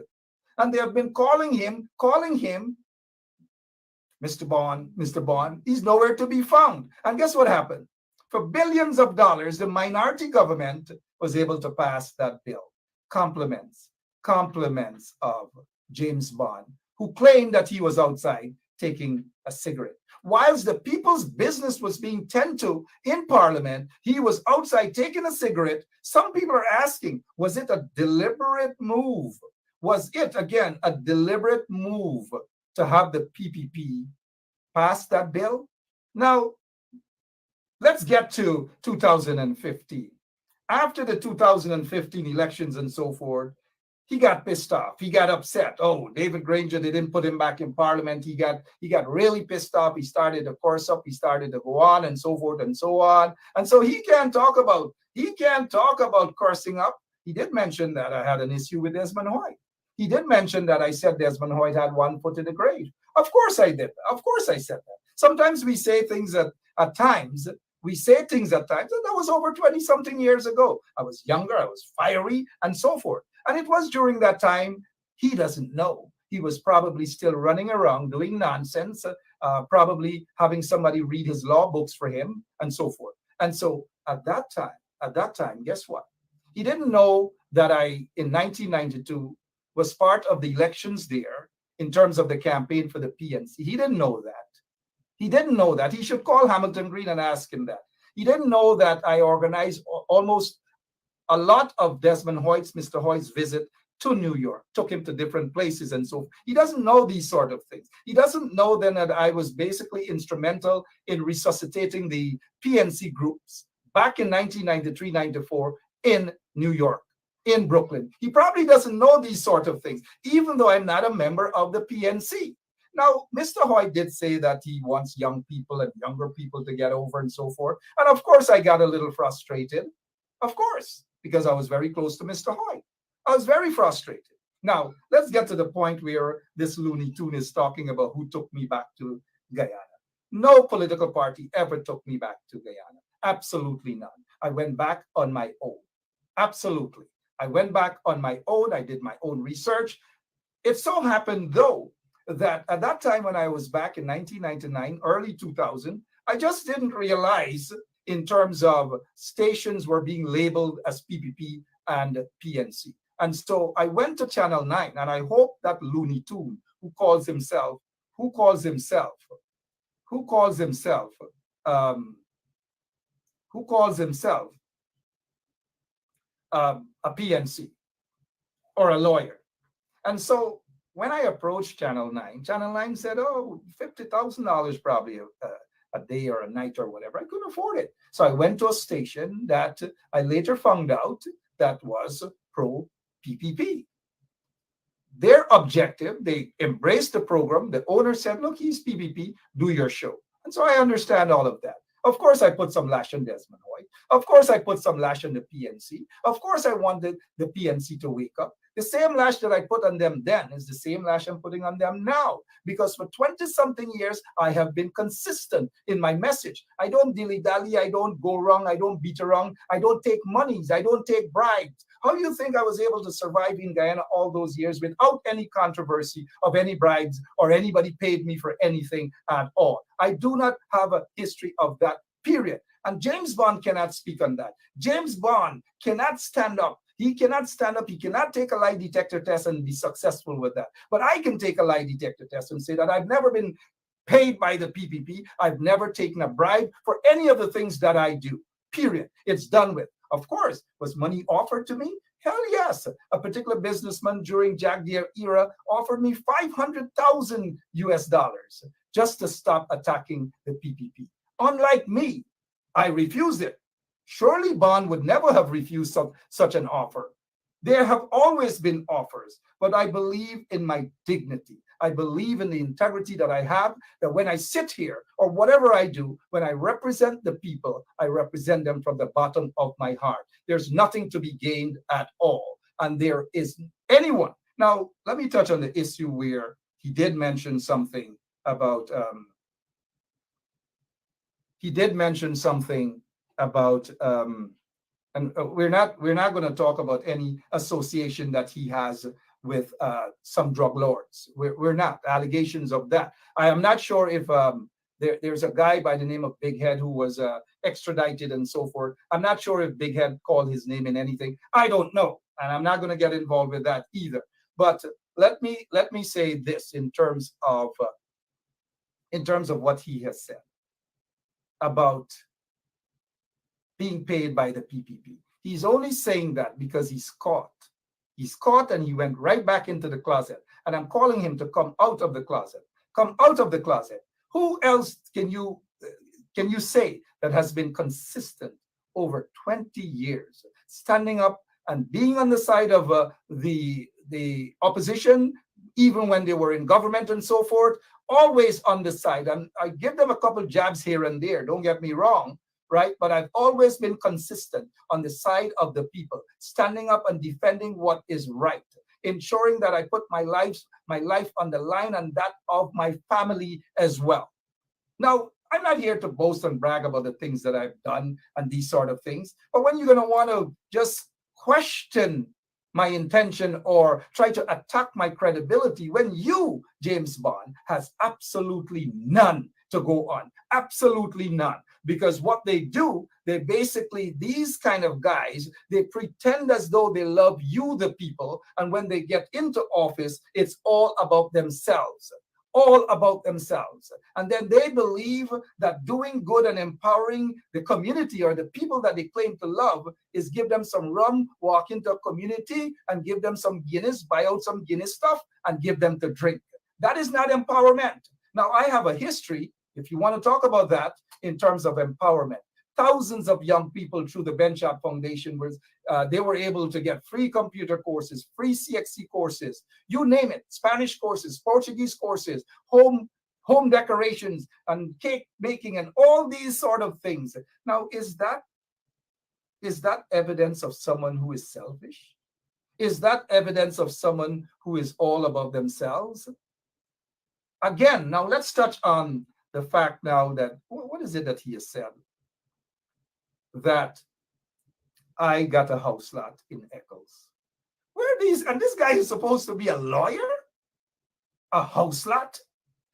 And they have been calling him, Mr. Bond, he's nowhere to be found. And guess what happened? For billions of dollars, the minority government was able to pass that bill. Compliments of James Bond, who claimed that he was outside taking a cigarette. Whilst the people's business was being tended to in Parliament, he was outside taking a cigarette. Some people are asking, was it a deliberate move? Was it, again, a deliberate move to have the PPP pass that bill? Now, let's get to 2015. After the 2015 elections and so forth, he got pissed off. He got upset. Oh, David Granger, they didn't put him back in Parliament. He got really pissed off. He started to course up. He started to go on and so forth and so on. And so he can't talk about coursing up. He did mention that I had an issue with Desmond Hoyt. He did mention that I said Desmond Hoyt had one foot in the grave. Of course I did. Of course I said that. Sometimes we say things at times. We say things at times, and that was over 20-something years ago. I was younger, I was fiery, and so forth. And it was during that time, he doesn't know. He was probably still running around doing nonsense, probably having somebody read his law books for him, and so forth. And so at that time, guess what? He didn't know that I, in 1992, was part of the elections there in terms of the campaign for the PNC. He didn't know that. He didn't know that. He should call Hamilton Green and ask him that. He didn't know that I organized almost a lot of Mr. Hoyt's visit to New York, took him to different places and so forth. He doesn't know these sort of things. He doesn't know then that I was basically instrumental in resuscitating the PNC groups back in 1993-94 in New York, in Brooklyn. He probably doesn't know these sort of things, even though I'm not a member of the PNC. Now, Mr. Hoyt did say that he wants young people and younger people to get over and so forth. And of course, I got a little frustrated, of course, because I was very close to Mr. Hoyt. I was very frustrated. Now, let's get to the point where this Looney Tune is talking about who took me back to Guyana. No political party ever took me back to Guyana. Absolutely none. I went back on my own. Absolutely. I went back on my own. I did my own research. It so happened, though, that at that time when I was back in 1999, early 2000, I just didn't realize in terms of stations were being labeled as PPP and PNC. And so I went to Channel 9, and I hope that Looney Tune, who calls himself a PNC or a lawyer. And so when I approached Channel 9, Channel 9 said, oh, $50,000 probably a day or a night or whatever. I couldn't afford it. So I went to a station that I later found out that was pro-PPP. Their objective, they embraced the program. The owner said, look, he's PPP, do your show. And so I understand all of that. Of course, I put some lash on Desmond Hoyt. Of course, I put some lash on the PNC. Of course, I wanted the PNC to wake up. The same lash that I put on them then is the same lash I'm putting on them now. Because for 20-something years, I have been consistent in my message. I don't dilly-dally. I don't go wrong. I don't beat around. I don't take monies. I don't take bribes. How do you think I was able to survive in Guyana all those years without any controversy of any bribes or anybody paid me for anything at all? I do not have a history of that, period. And James Bond cannot speak on that. James Bond cannot stand up. He cannot stand up. He cannot take a lie detector test and be successful with that. But I can take a lie detector test and say that I've never been paid by the PPP. I've never taken a bribe for any of the things that I do, period. It's done with. Of course, was money offered to me? Hell yes. A particular businessman during Jack Deere era offered me 500,000 US dollars just to stop attacking the PPP. Unlike me, I refused it. Surely Bond would never have refused such an offer. There have always been offers, but I believe in my dignity. I believe in the integrity that I have, that when I sit here or whatever I do, when I represent the people, I represent them from the bottom of my heart. There's nothing to be gained at all. And there is anyone. Now, let me touch on the issue where he did mention something about, and we're not going to talk about any association that he has with some drug lords. We're not allegations of that. I am not sure if there's a guy by the name of Big Head who was extradited and so forth. I'm not sure if Big Head called his name in anything. I don't know, and I'm not going to get involved with that either. But let me say this in terms of what he has said about being paid by the PPP. He's only saying that because he's caught. He's caught and he went right back into the closet. And I'm calling him to come out of the closet. Come out of the closet. Who else can you say that has been consistent over 20 years, standing up and being on the side of the opposition, even when they were in government and so forth, always on the side. And I give them a couple jabs here and there, don't get me wrong, right? But I've always been consistent on the side of the people, standing up and defending what is right, ensuring that I put my life on the line and that of my family as well. Now, I'm not here to boast and brag about the things that I've done and these sort of things, but when you're going to want to just question my intention or try to attack my credibility, when you, James Bond, has absolutely none to go on, absolutely none. Because what they do, they basically, these kind of guys, they pretend as though they love you, the people, and when they get into office, it's all about themselves. All about themselves. And then they believe that doing good and empowering the community or the people that they claim to love is give them some rum, walk into a community and give them some Guinness, buy out some Guinness stuff and give them to drink. That is not empowerment. Now, I have a history, if you want to talk about that, in terms of empowerment. Thousands of young people through the Benchop Foundation, they were able to get free computer courses, free CXC courses, you name it, Spanish courses, Portuguese courses, home decorations and cake making and all these sort of things. Now, is that evidence of someone who is selfish? Is that evidence of someone who is all about themselves? Again, now let's touch on the fact now that, what is it that he has said? That I got a house lot in Eccles. Where are these? And this guy is supposed to be a lawyer? A house lot?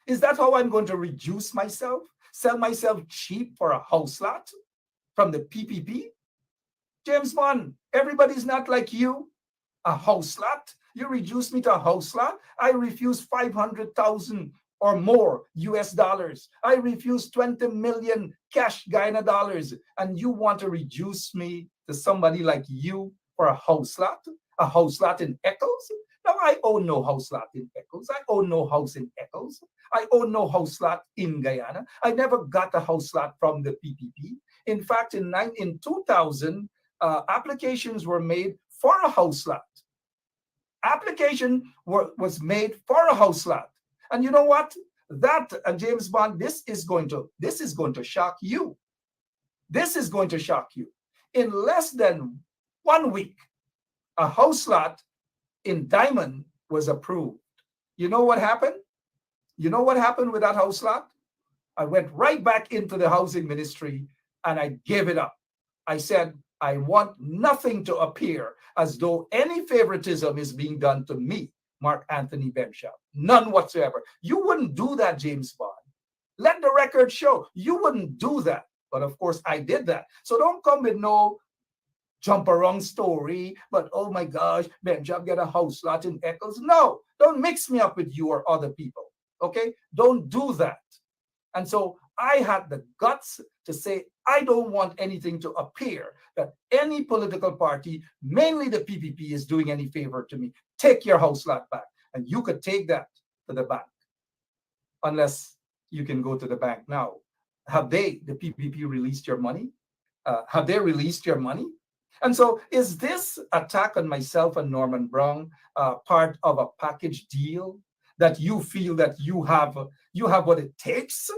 Is that how I'm going to reduce myself? Sell myself cheap for a house lot from the PPP? James Bond, everybody's not like you. A house lot? You reduce me to a house lot? I refuse 500,000 or more US dollars. I refuse 20 million cash Guyana dollars. And you want to reduce me to somebody like you for a house lot? A house lot in Eccles? Now, I own no house lot in Eccles. I own no house in Eccles. I own no house lot in Guyana. I never got a house lot from the PPP. In fact, in 2000, applications were made for a house lot. Application was made for a house lot. And you know what? That, James Bond, this is going to shock you. This is going to shock you. In less than 1 week, a house lot in Diamond was approved. You know what happened? You know what happened with that house lot? I went right back into the housing ministry and I gave it up. I said, I want nothing to appear as though any favoritism is being done to me, Mark Anthony Benchop. None whatsoever. You wouldn't do that, James Bond. Let the record show. You wouldn't do that. But of course, I did that. So don't come with no jump around story, but oh my gosh, Benchop get a house lot in Eccles. No, don't mix me up with you or other people. Okay? Don't do that. And so I had the guts to say, I don't want anything to appear that any political party, mainly the PPP, is doing any favor to me. Take your house lot back. And you could take that to the bank. Unless you can go to the bank now. Have they, the PPP, released your money? Have they released your money? And so is this attack on myself and Norman Brown part of a package deal that you feel that you have what it takes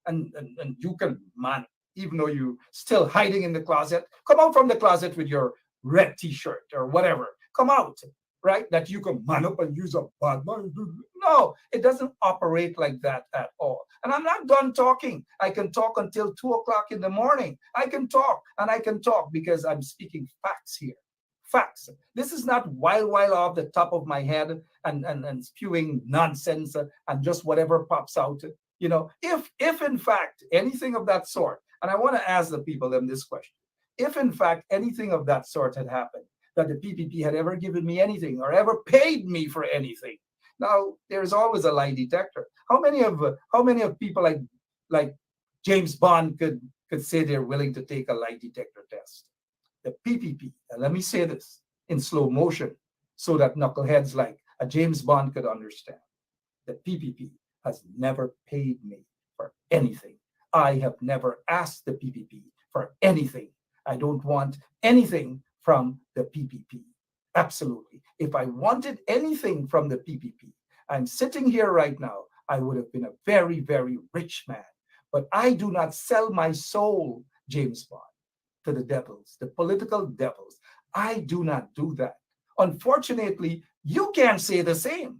and you can, man, even though you still hiding in the closet, come out from the closet with your red t-shirt or whatever. Come out, right? That you can man up and use a bad man. No, it doesn't operate like that at all. And I'm not done talking. I can talk until 2 o'clock in the morning. I can talk and I can talk because I'm speaking facts here. Facts. This is not wild off the top of my head and spewing nonsense and just whatever pops out. You know, if in fact anything of that sort, and I want to ask the people them this question, if in fact anything of that sort had happened, that the PPP had ever given me anything or ever paid me for anything. Now, there's always a lie detector. How many of people like James Bond could say they're willing to take a lie detector test? The PPP, and let me say this in slow motion so that knuckleheads like a James Bond could understand. The PPP has never paid me for anything. I have never asked the PPP for anything. I don't want anything from the PPP. Absolutely. If I wanted anything from the PPP, I'm sitting here right now, I would have been a very, very rich man. But I do not sell my soul, James Bond, to the devils, the political devils. I do not do that. Unfortunately, you can't say the same.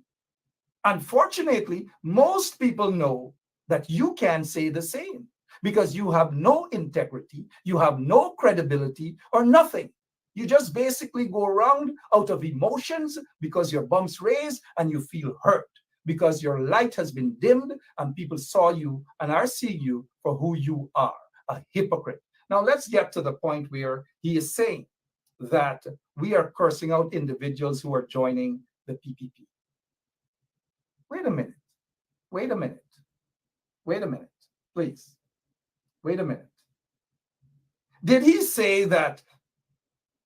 Unfortunately, most people know that you can say the same because you have no integrity, you have no credibility or nothing. You just basically go around out of emotions because your bumps raised and you feel hurt because your light has been dimmed and people saw you and are seeing you for who you are, a hypocrite. Now let's get to the point where he is saying that we are cursing out individuals who are joining the PPP. Wait a minute. Wait a minute. Wait a minute, please. Wait a minute. Did he say that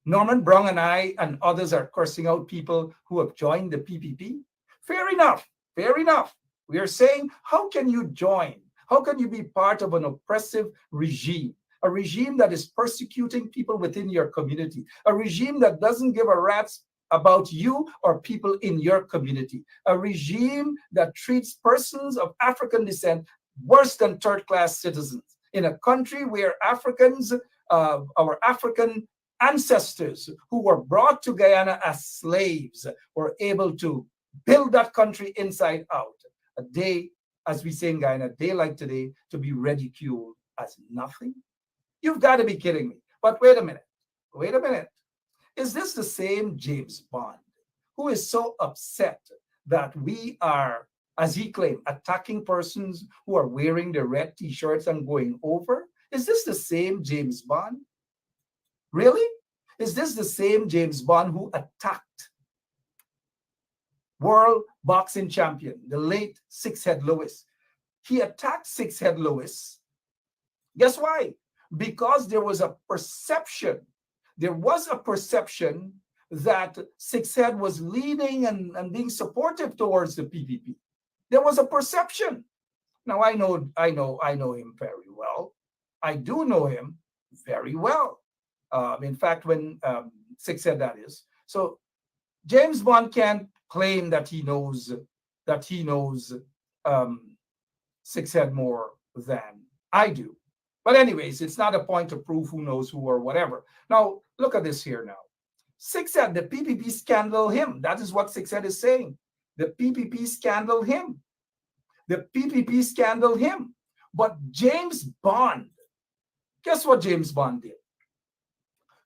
Norman Brown and I and others are cursing out people who have joined the PPP? Fair enough. Fair enough. We are saying, how can you join? How can you be part of an oppressive regime? A regime that is persecuting people within your community. A regime that doesn't give a rat's about you or people in your community. A regime that treats persons of African descent worse than third-class citizens. In a country where Africans, our African ancestors who were brought to Guyana as slaves were able to build that country inside out. A day, as we say in Guyana, a day like today, to be ridiculed as nothing? You've got to be kidding me. But wait a minute. Wait a minute. Is this the same James Bond who is so upset that we are, as he claimed, attacking persons who are wearing the red t-shirts and going over? Is this the same James Bond? Really? Is this the same James Bond who attacked world boxing champion, the late Six-Head Lewis? He attacked Six-Head Lewis. Guess why? Because there was a perception. There was a perception that Six-Head was leading and being supportive towards the PPP. There was a perception. Now I know him very well. I do know him very well. In fact, when Six-Head, that is. So James Bond can't claim that he knows Six-Head more than I do. But anyways, it's not a point to prove who knows who or whatever. Now, look at this here now. Six-Head, the PPP scandal him. That is what Six-Head is saying. The PPP scandal him. The PPP scandal him. But James Bond, guess what James Bond did?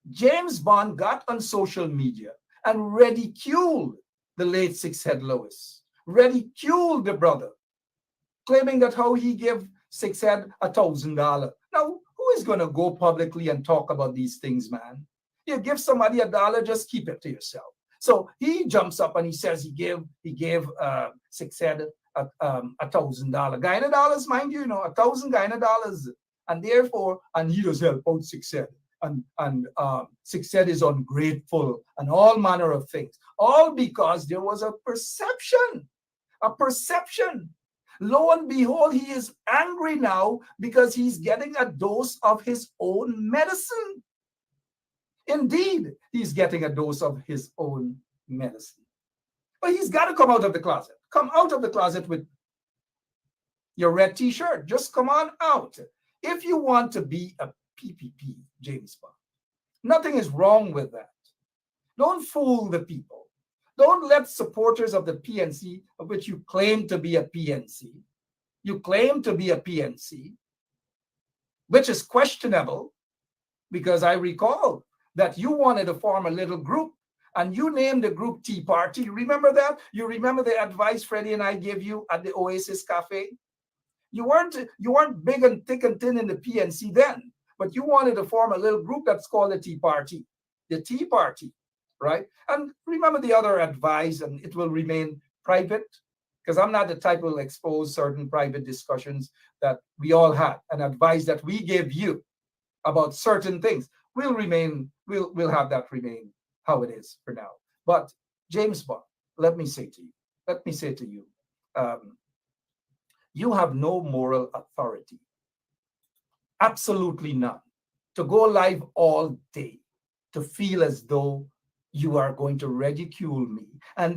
James Bond got on social media and ridiculed the late Six-Head Lewis. Ridiculed the brother, claiming that how he gave Six-Head $1,000. Now, who is going to go publicly and talk about these things, man? You give somebody $1, just keep it to yourself. So he jumps up and he says he gave Six-Head $1,000 Guyana dollars, mind you, 1,000 Guyana dollars, and therefore, and he does help out success, and success is ungrateful, and all manner of things, all because there was a perception. Lo and behold, he is angry now because he's getting a dose of his own medicine. Indeed, he's getting a dose of his own medicine. But he's got to come out of the closet. Come out of the closet with your red t-shirt. Just come on out. If you want to be a PPP, James Bond, nothing is wrong with that. Don't fool the people. Don't let supporters of the PNC, of which you claim to be a PNC, which is questionable, because I recall that you wanted to form a little group and you named the group Tea Party. Remember that? You remember the advice Freddie and I gave you at the Oasis Cafe? You weren't big and thick and thin in the PNC then, but you wanted to form a little group that's called the Tea Party. The Tea Party, right? And remember the other advice, and it will remain private, because I'm not the type who will expose certain private discussions that we all had, and advice that we gave you about certain things. We'll have that remain how it is for now. But James Bond, let me say to you, you have no moral authority, absolutely none, to go live all day, to feel as though you are going to ridicule me, and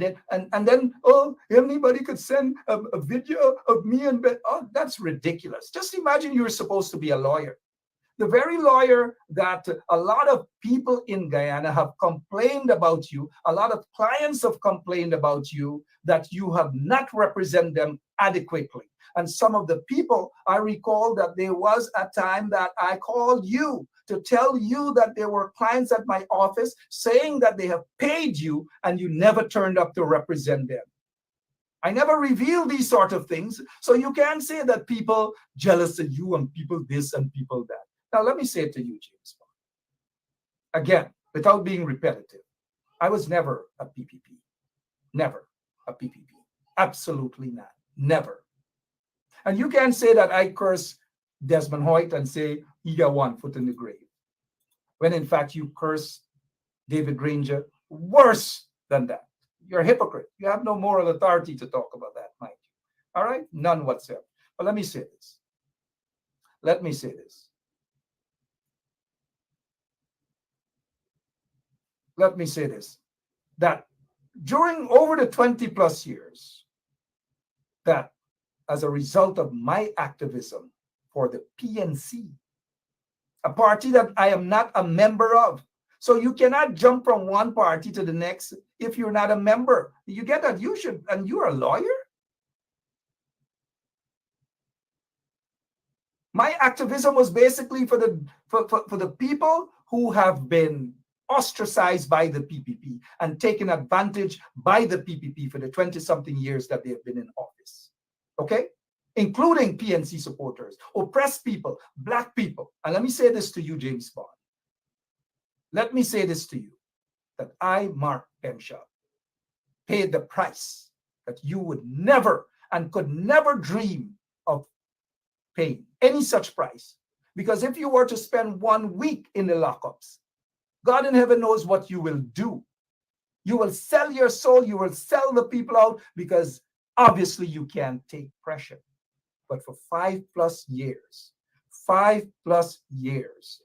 then oh, anybody could send a video of me and oh, that's ridiculous. Just imagine you're supposed to be a lawyer, the very lawyer that a lot of people in Guyana have complained about you, a lot of clients have complained about you, that you have not represented them adequately. And some of the people, I recall that there was a time that I called you to tell you that there were clients at my office saying that they have paid you and you never turned up to represent them. I never revealed these sort of things, so you can't say that people jealous of you and people this and people that. Now, let me say it to you, James Bond. Again, without being repetitive, I was never a PPP. Never a PPP. Absolutely not. Never. And you can't say that I curse Desmond Hoyt and say he got one foot in the grave, when in fact you curse David Granger worse than that. You're a hypocrite. You have no moral authority to talk about that, mind you. All right? None whatsoever. But let me say this. Let me say this. Let me say this. That during over the 20 plus years, that as a result of my activism for the PNC, a party that I am not a member of. So you cannot jump from one party to the next if you're not a member. You get that? You should, and you're a lawyer? My activism was basically for the people who have been ostracized by the PPP and taken advantage by the PPP for the 20-something years that they have been in office. Okay? Including PNC supporters, oppressed people, black people. And let me say this to you, James Bond. Let me say this to you, that I, Mark Benshaw, paid the price that you would never and could never dream of paying, any such price. Because if you were to spend 1 week in the lockups, God in heaven knows what you will do. You will sell your soul, you will sell the people out, because obviously you can't take pressure. But for 5+ years, 5+ years,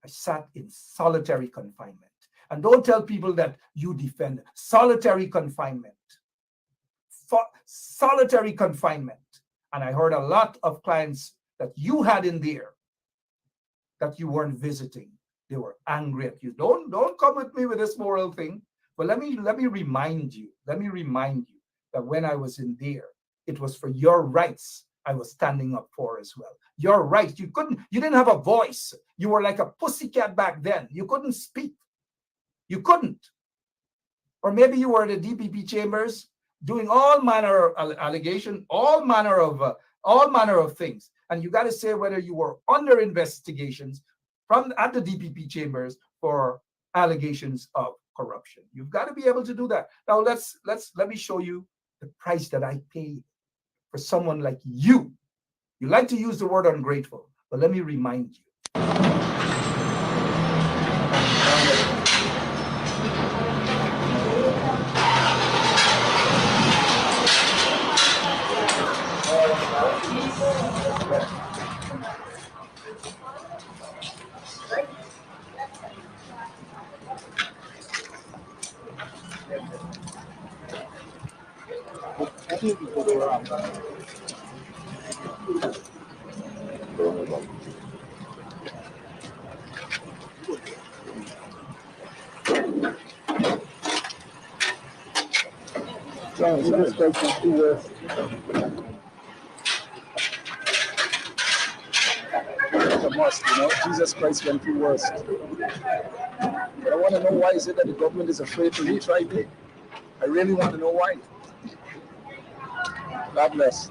I sat in solitary confinement. And don't tell people that you defend solitary confinement. Solitary confinement. And I heard a lot of clients that you had in there that you weren't visiting. They were angry at you. Don't come with me with this moral thing. But let me remind you. That when I was in there, it was for your rights I was standing up for as well. Your rights. You didn't have a voice. You were like a pussycat back then. You couldn't speak. You couldn't. Or maybe you were in the DPP chambers doing all manner of allegation, all manner of things. And you got to say whether you were under investigations at the DPP chambers for allegations of corruption. You've got to be able to do that. Now let me show you the price that I paid for someone like you. You like to use the word ungrateful, but let me remind you. Jesus Christ went through worse. It's a must, Jesus Christ went through worse. But I want to know why is it that the government is afraid to reach right there? I really want to know why. God bless.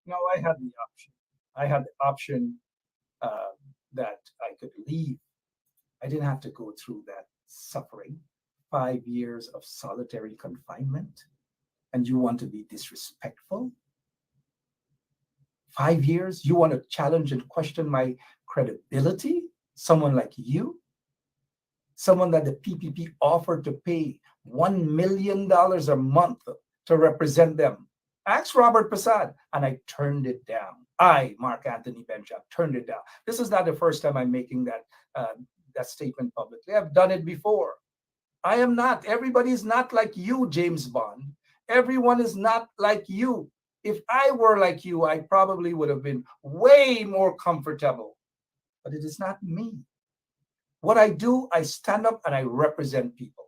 Now I had the option. I had the option that I could leave. I didn't have to go through that suffering. 5 years of solitary confinement, and you want to be disrespectful? 5 years? You want to challenge and question my credibility? Someone like you? Someone that the PPP offered to pay $1 million a month to represent them. Ask Robert Prasad, and I turned it down. I, Mark Anthony Benchap, turned it down. This is not the first time I'm making that statement publicly. I've done it before. I am not. Everybody's not like you, James Bond. Everyone is not like you. If I were like you, I probably would have been way more comfortable. But it is not me. What I do, I stand up and I represent people.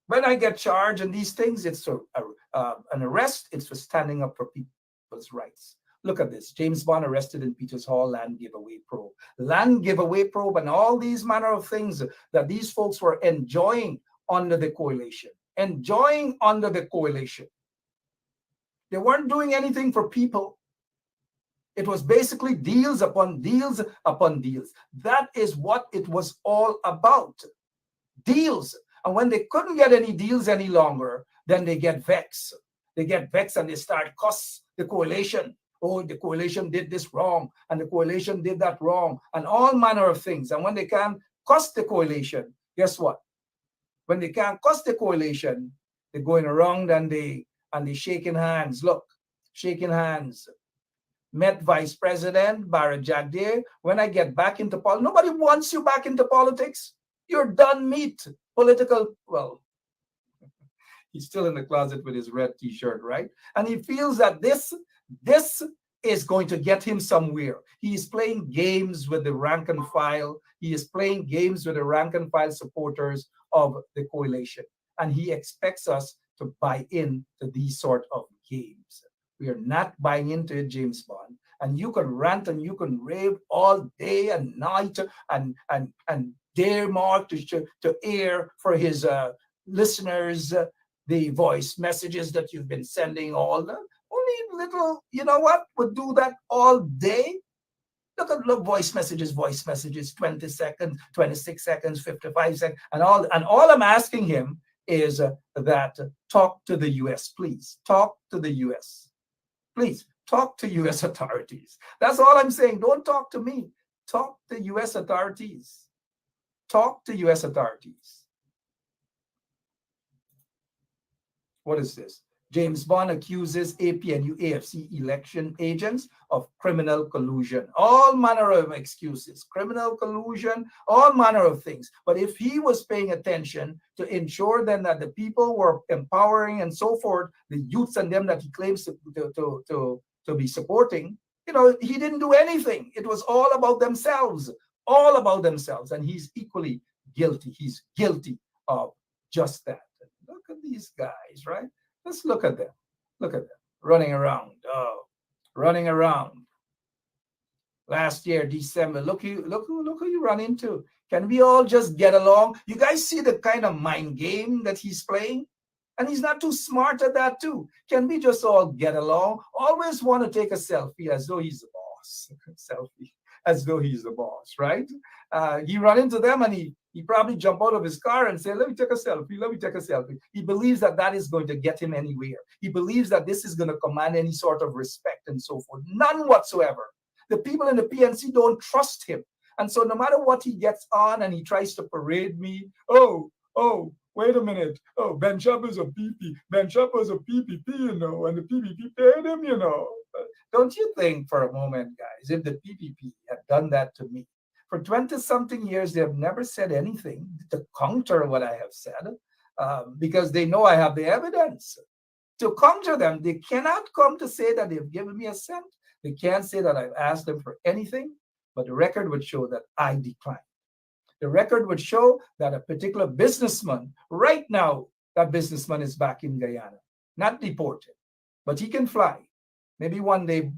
When I get charged in these things, it's an arrest. It's for standing up for people's rights. Look at this. James Bond arrested in Peters Hall, land giveaway probe. Land giveaway probe and all these manner of things that these folks were enjoying under the coalition. Enjoying under the coalition. They weren't doing anything for people. It was basically deals upon deals upon deals. That is what it was all about. Deals. And when they couldn't get any deals any longer, then they get vexed. They get vexed and they start cuss the coalition. Oh, the coalition did this wrong, and the coalition did that wrong, and all manner of things. And when they can't cuss the coalition, guess what? When they can't cuss the coalition, they're going around and they shaking hands. Look, shaking hands. Met Vice President Barrett Jagdeo. When I get back into politics, nobody wants you back into politics. You're done meat. Political, well, he's still in the closet with his red t-shirt, right? And he feels that this is going to get him somewhere. He is playing games with the rank and file. He is playing games with the rank and file supporters of the coalition. And he expects us to buy in to these sort of games. We are not buying into it, James Bond. And you can rant and you can rave all day and night and dare Mark to air for his listeners the voice messages that you've been sending all the only little, you know what, would do that all day. Look at voice messages, 20 seconds, 26 seconds, 55 seconds, and all I'm asking him is that talk to the US, please. Talk to the US. Please talk to US authorities. That's all I'm saying. Don't talk to me. Talk to US authorities. Talk to US authorities. What is this? James Bond accuses APNU AFC election agents of criminal collusion. All manner of excuses, criminal collusion, all manner of things. But if he was paying attention to ensure then that the people were empowering and so forth, the youths and them that he claims to be supporting, he didn't do anything. It was all about themselves, all about themselves. And he's equally guilty. He's guilty of just that. Look at these guys, right? Let's look at them. Look at them running around. Oh, running around. Last year, December. Look who you run into. Can we all just get along? You guys see the kind of mind game that he's playing? And he's not too smart at that too. Can we just all get along? Always want to take a selfie as though he's the boss. Selfie as though he's the boss, right? He run into them and he probably jump out of his car and say, let me take a selfie, let me take a selfie. He believes that that is going to get him anywhere. He believes that this is going to command any sort of respect and so forth. None whatsoever. The people in the PNC don't trust him. And so no matter what he gets on and he tries to parade me, oh, wait a minute. Oh, Ben Chapper's a PP. Ben Chapper's a PPP, and the PPP paid him, Don't you think for a moment, guys, if the PPP had done that to me, for 20-something years, they have never said anything to counter what I have said because they know I have the evidence. To counter them, they cannot come to say that they've given me a cent. They can't say that I've asked them for anything, but the record would show that I declined. The record would show that a particular businessman, right now, that businessman is back in Guyana, not deported, but he can fly. Maybe one day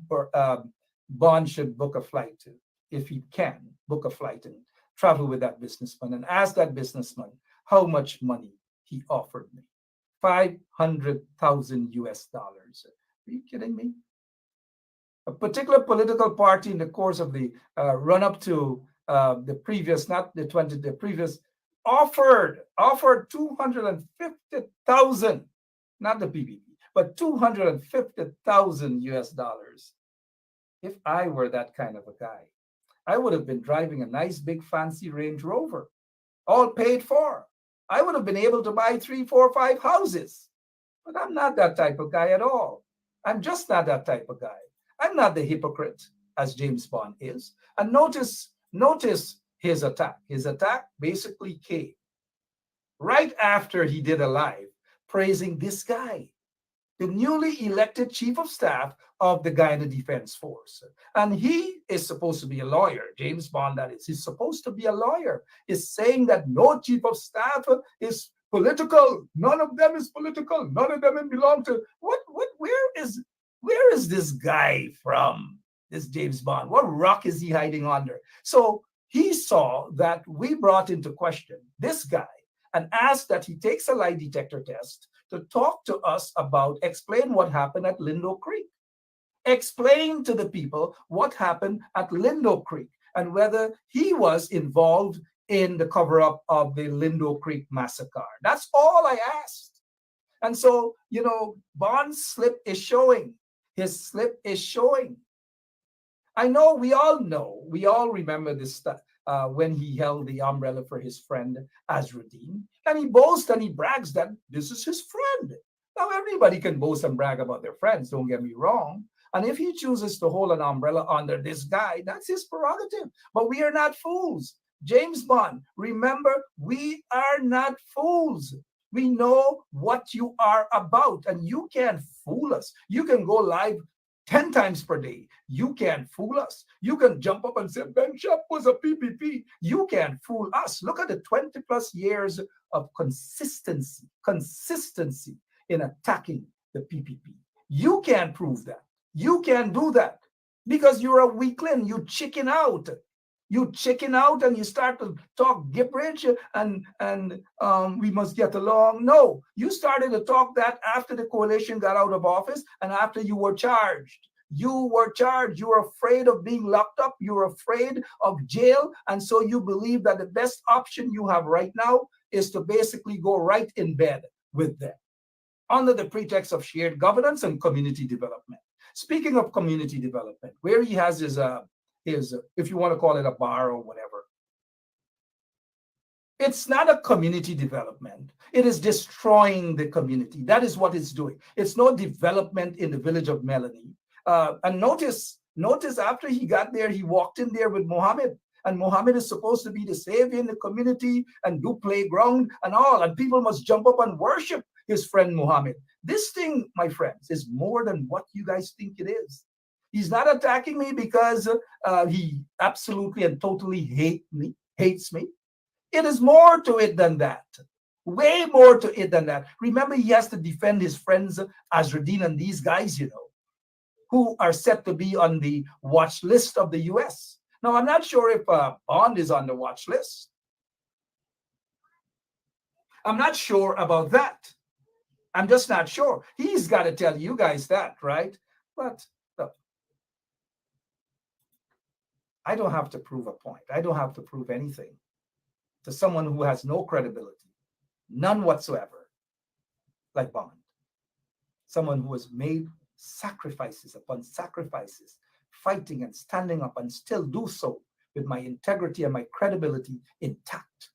Bond should book a flight to, if he can, book a flight and travel with that businessman and ask that businessman how much money he offered me. $500,000 US. Are you kidding me? A particular political party in the course of the run-up to the previous, not the 20, the previous, offered 250,000, not the PPP, but 250,000 US dollars. If I were that kind of a guy, I would have been driving a nice big fancy Range Rover, all paid for. I would have been able to buy 3, 4, 5 houses. But I'm not that type of guy at all. I'm just not that type of guy. I'm not the hypocrite as James Bond is. And notice his attack. His attack basically came right after he did a live praising this guy, the newly elected chief of staff of the Guyana Defense Force. And he is supposed to be a lawyer. James Bond, that is. He's supposed to be a lawyer. Is saying that no chief of staff is political. None of them is political. None of them belong to where is this guy from? This James Bond. What rock is he hiding under? So he saw that we brought into question this guy and asked that he takes a lie detector test to talk to us about, explain what happened at Lindo Creek. Explain to the people what happened at Lindo Creek and whether he was involved in the cover-up of the Lindo Creek massacre. That's all I asked. And so, Bond's slip is showing. His slip is showing. I know, we all remember this stuff when he held the umbrella for his friend Azruddin. And he boasts and he brags that this is his friend. Now, everybody can boast and brag about their friends, don't get me wrong. And if he chooses to hold an umbrella under this guy, that's his prerogative. But we are not fools. James Bond, remember, we are not fools. We know what you are about, and you can't fool us. You can go live 10 times per day. You can't fool us. You can jump up and say, Ben Shop was a PPP. You can't fool us. Look at the 20 plus years of consistency in attacking the PPP. You can't prove that. You can't do that because you're a weakling. You chicken out. You chicken out and you start to talk gibberish and we must get along. No, you started to talk that after the coalition got out of office and after you were charged. You were charged. You were afraid of being locked up. You were afraid of jail. And so you believe that the best option you have right now is to basically go right in bed with them under the pretext of shared governance and community development. Speaking of community development, where he has his, if you want to call it a bar or whatever, It's not a community development. It is destroying the community. That is what it's doing. It's no development in the village of Melanie. And notice after he got there, he walked in there with Muhammad. And Muhammad is supposed to be the savior in the community and do playground and all. And people must jump up and worship his friend Muhammad. This thing, my friends, is more than what you guys think it is. He's not attacking me because he absolutely and totally hates me. It is more to it than that. Way more to it than that. Remember, he has to defend his friends Azradin and these guys, who are set to be on the watch list of the US. Now, I'm not sure if Bond is on the watch list. I'm not sure about that. I'm just not sure. He's got to tell you guys that, right? But look, I don't have to prove a point. I don't have to prove anything to someone who has no credibility, none whatsoever, like Bond. Someone who has made sacrifices upon sacrifices, fighting and standing up, and still do so with my integrity and my credibility intact.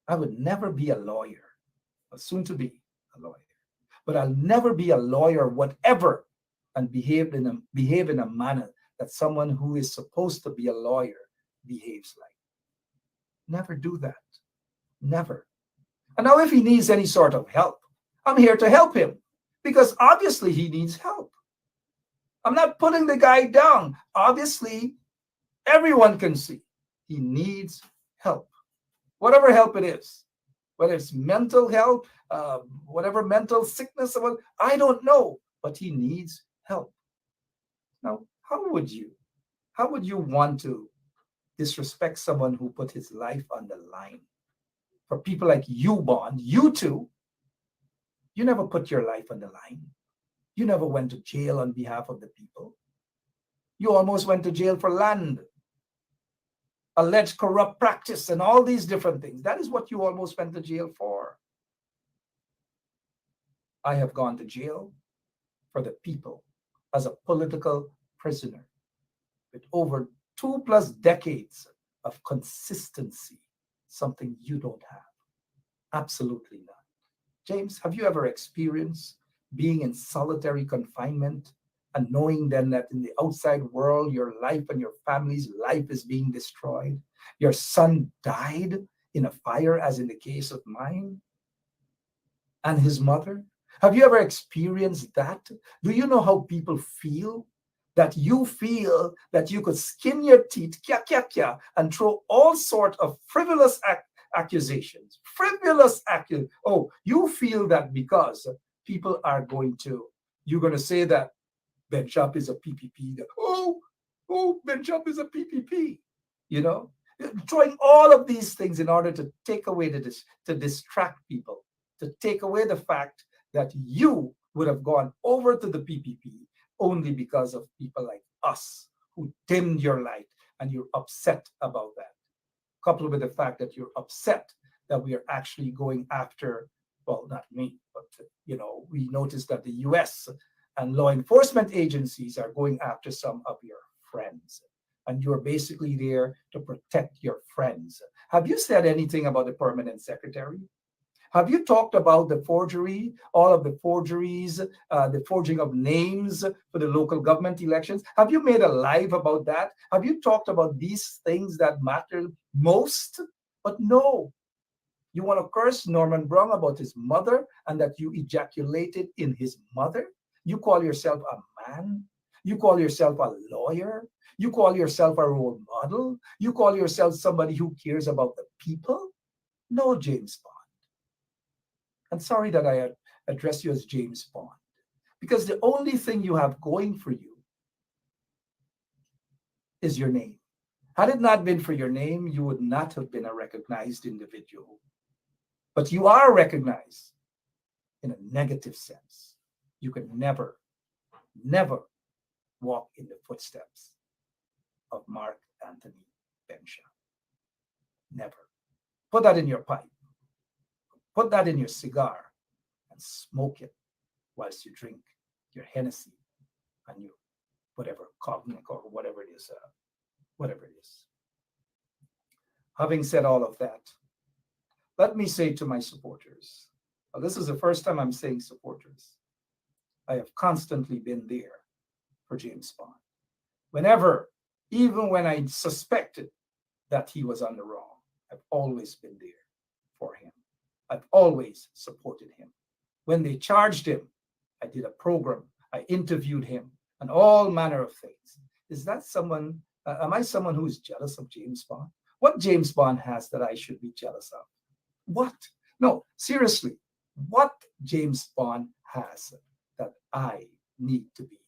I would never be a lawyer, or soon to be a lawyer, but I'll never be a lawyer, whatever, and behave in a manner that someone who is supposed to be a lawyer behaves like. Never do that. Never. And now if he needs any sort of help, I'm here to help him, because obviously he needs help. I'm not putting the guy down. Obviously, everyone can see he needs help. Whatever help it is, whether it's mental help, whatever mental sickness, I don't know, but he needs help. Now, how would you want to disrespect someone who put his life on the line? For people like you, Bond, you too, you never put your life on the line. You never went to jail on behalf of the people. You almost went to jail for land, alleged corrupt practice, and all these different things. That is what you almost went to jail for. I have gone to jail for the people as a political prisoner with over 2+ decades of consistency, something you don't have. Absolutely not. James, have you ever experienced being in solitary confinement and knowing then that in the outside world, your life and your family's life is being destroyed? Your son died in a fire, as in the case of mine, and his mother. Have you ever experienced that? Do you know how people feel? That you feel that you could skin your teeth, and throw all sorts of frivolous accusations. Oh, you feel that because people are you're going to say that Ben Shop is a PPP. Ben Shop is a PPP. Throwing all of these things in order to take away to distract people, to take away the fact that you would have gone over to the PPP only because of people like us who dimmed your light, and you're upset about that. Coupled with the fact that you're upset that we are actually going after, well, not me, but we noticed that the US and law enforcement agencies are going after some of your friends, and you're basically there to protect your friends. Have you said anything about the permanent secretary? Have you talked about the forgery, all of the forgeries, the forging of names for the local government elections? Have you made a live about that? Have you talked about these things that matter most? But no. You want to curse Norman Brown about his mother and that you ejaculated in his mother? You call yourself a man? You call yourself a lawyer? You call yourself a role model? You call yourself somebody who cares about the people? No, James Bond. I'm sorry that I address you as James Bond, because the only thing you have going for you is your name. Had it not been for your name, you would not have been a recognized individual. But you are recognized in a negative sense. You can never walk in the footsteps of Mark Anthony Benshaw. Never. Put that in your pipe. Put that in your cigar and smoke it whilst you drink your Hennessy and your whatever, cognac or whatever it is. Having said all of that, let me say to my supporters, this is the first time I'm saying supporters. I have constantly been there for James Bond. Whenever, even when I suspected that he was on the wrong, I've always been there for him. I've always supported him. When they charged him, I did a program, I interviewed him, and all manner of things. Is that someone, am I someone who is jealous of James Bond? What James Bond has that I should be jealous of? What? No, seriously, what James Bond has that I need to be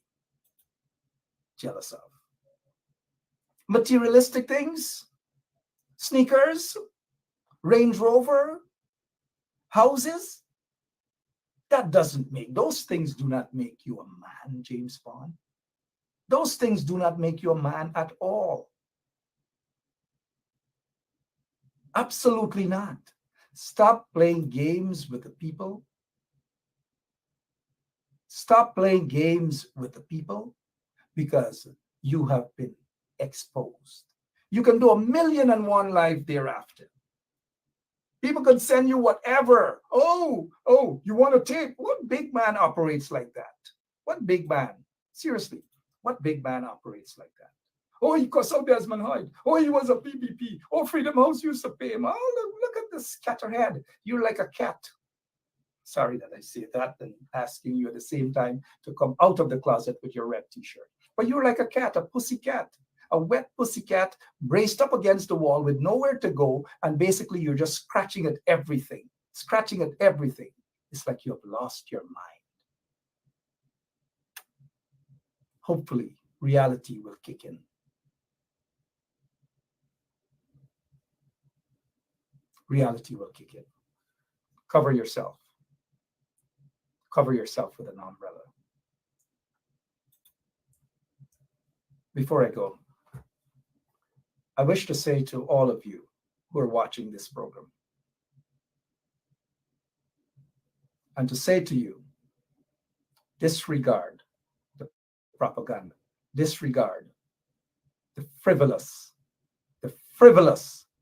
jealous of? Materialistic things? Sneakers? Range Rover? Houses? Those things do not make you a man, James Bond. Those things do not make you a man at all. Absolutely not. Stop playing games with the people. Stop playing games with the people because you have been exposed. You can do 1,000,001 live thereafter. People could send you whatever. Oh, you want a tape? What big man operates like that? What big man? Seriously, what big man operates like that? Oh, he cost out Desmond Hyde. Oh, he was a PPP. Oh, Freedom House used to pay him. Oh, look at this scatterhead. You're like a cat. Sorry that I say that and asking you at the same time to come out of the closet with your red t-shirt. But you're like a cat, a pussy cat, a wet pussy cat braced up against the wall with nowhere to go. And basically you're just scratching at everything. It's like you have lost your mind. Hopefully reality will kick in. Reality will kick in. Cover yourself. Cover yourself with an umbrella. Before I go, I wish to say to all of you who are watching this program, and to say to you, disregard the propaganda, disregard the frivolous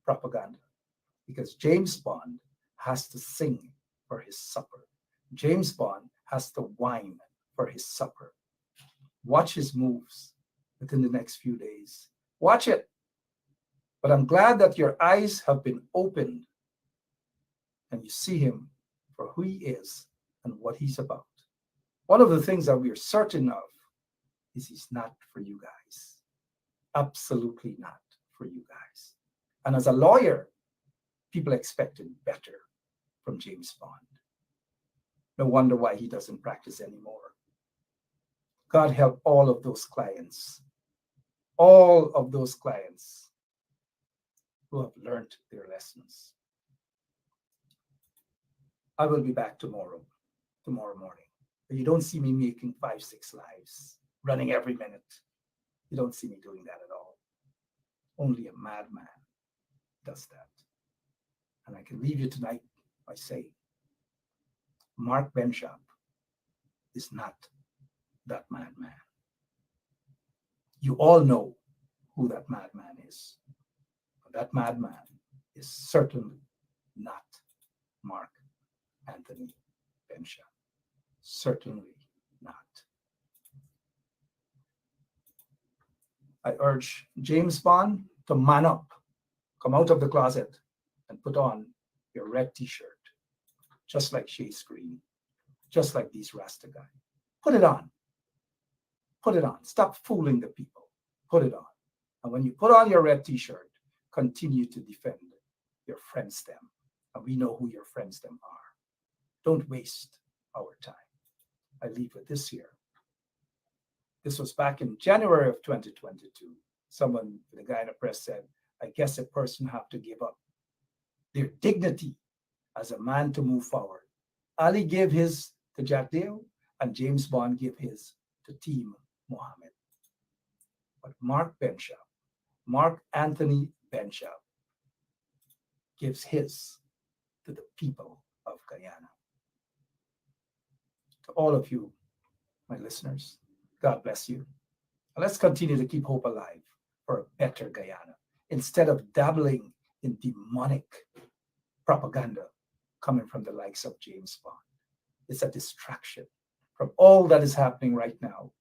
propaganda, because James Bond has to sing for his supper. James Bond has to whine for his supper. Watch his moves within the next few days. Watch it. But I'm glad that your eyes have been opened and you see him for who he is and what he's about. One of the things that we are certain of is he's not for you guys. Absolutely not for you guys. And as a lawyer, people expected better from James Bond. No wonder why he doesn't practice anymore. God help all of those clients who have learned their lessons. I will be back tomorrow morning. But you don't see me making 5-6 lives, running every minute. You don't see me doing that at all. Only a madman does that. And I can leave you tonight by saying, Mark Benshop is not that madman. You all know who that madman is. But that madman is certainly not Mark Anthony Benshop. Certainly not. I urge James Bond to man up, come out of the closet, and put on your red t-shirt, just like Chase Green, just like these Rasta guys. Put it on. Put it on. Stop fooling the people. Put it on. And when you put on your red t-shirt, continue to defend your friendsdom. And we know who your friendsdom are. Don't waste our time. I leave with this here. This was back in January of 2022. Someone, the guy in the press said, I guess a person have to give up their dignity as a man to move forward. Ali gave his to Jack Dale, and James Bond gave his to Team Mohammed. But Mark Anthony Benshop, gives his to the people of Guyana. To all of you, my listeners, God bless you. And let's continue to keep hope alive for a better Guyana, instead of dabbling in demonic propaganda coming from the likes of James Bond. It's a distraction from all that is happening right now.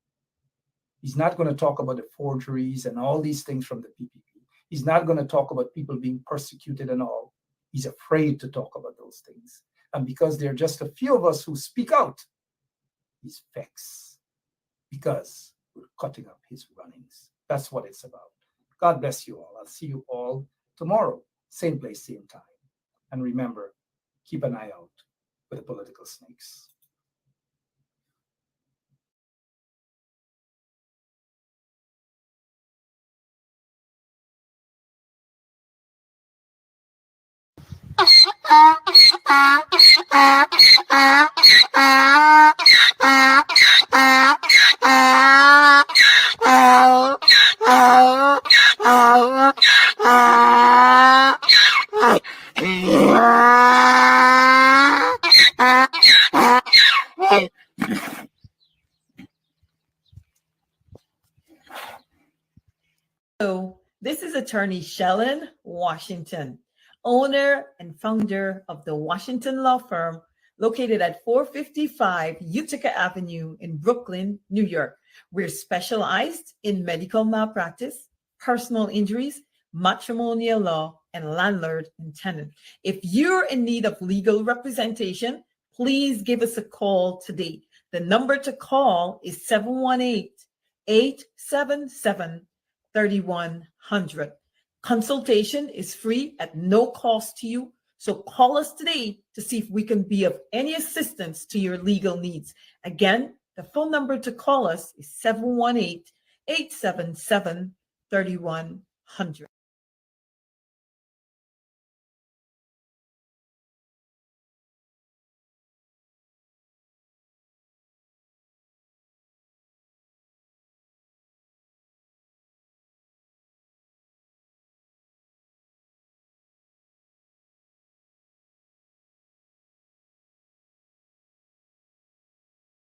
He's not going to talk about the forgeries and all these things from the PPP. He's not going to talk about people being persecuted and all. He's afraid to talk about those things. And because there are just a few of us who speak out, he's vexed because we're cutting up his runnings. That's what it's about. God bless you all. I'll see you all tomorrow, same place, same time. And remember, keep an eye out for the political snakes. So this is attorney Shellen Washington, owner and founder of the Washington law firm located at 455 Utica Avenue in Brooklyn, New York. We're specialized in medical malpractice, personal injuries, matrimonial law, and landlord and tenant. If you're in need of legal representation, please give us a call today. The number to call is 718-877-3100. Consultation is free at no cost to you. So call us today to see if we can be of any assistance to your legal needs. Again, the phone number to call us is 718-877-3100.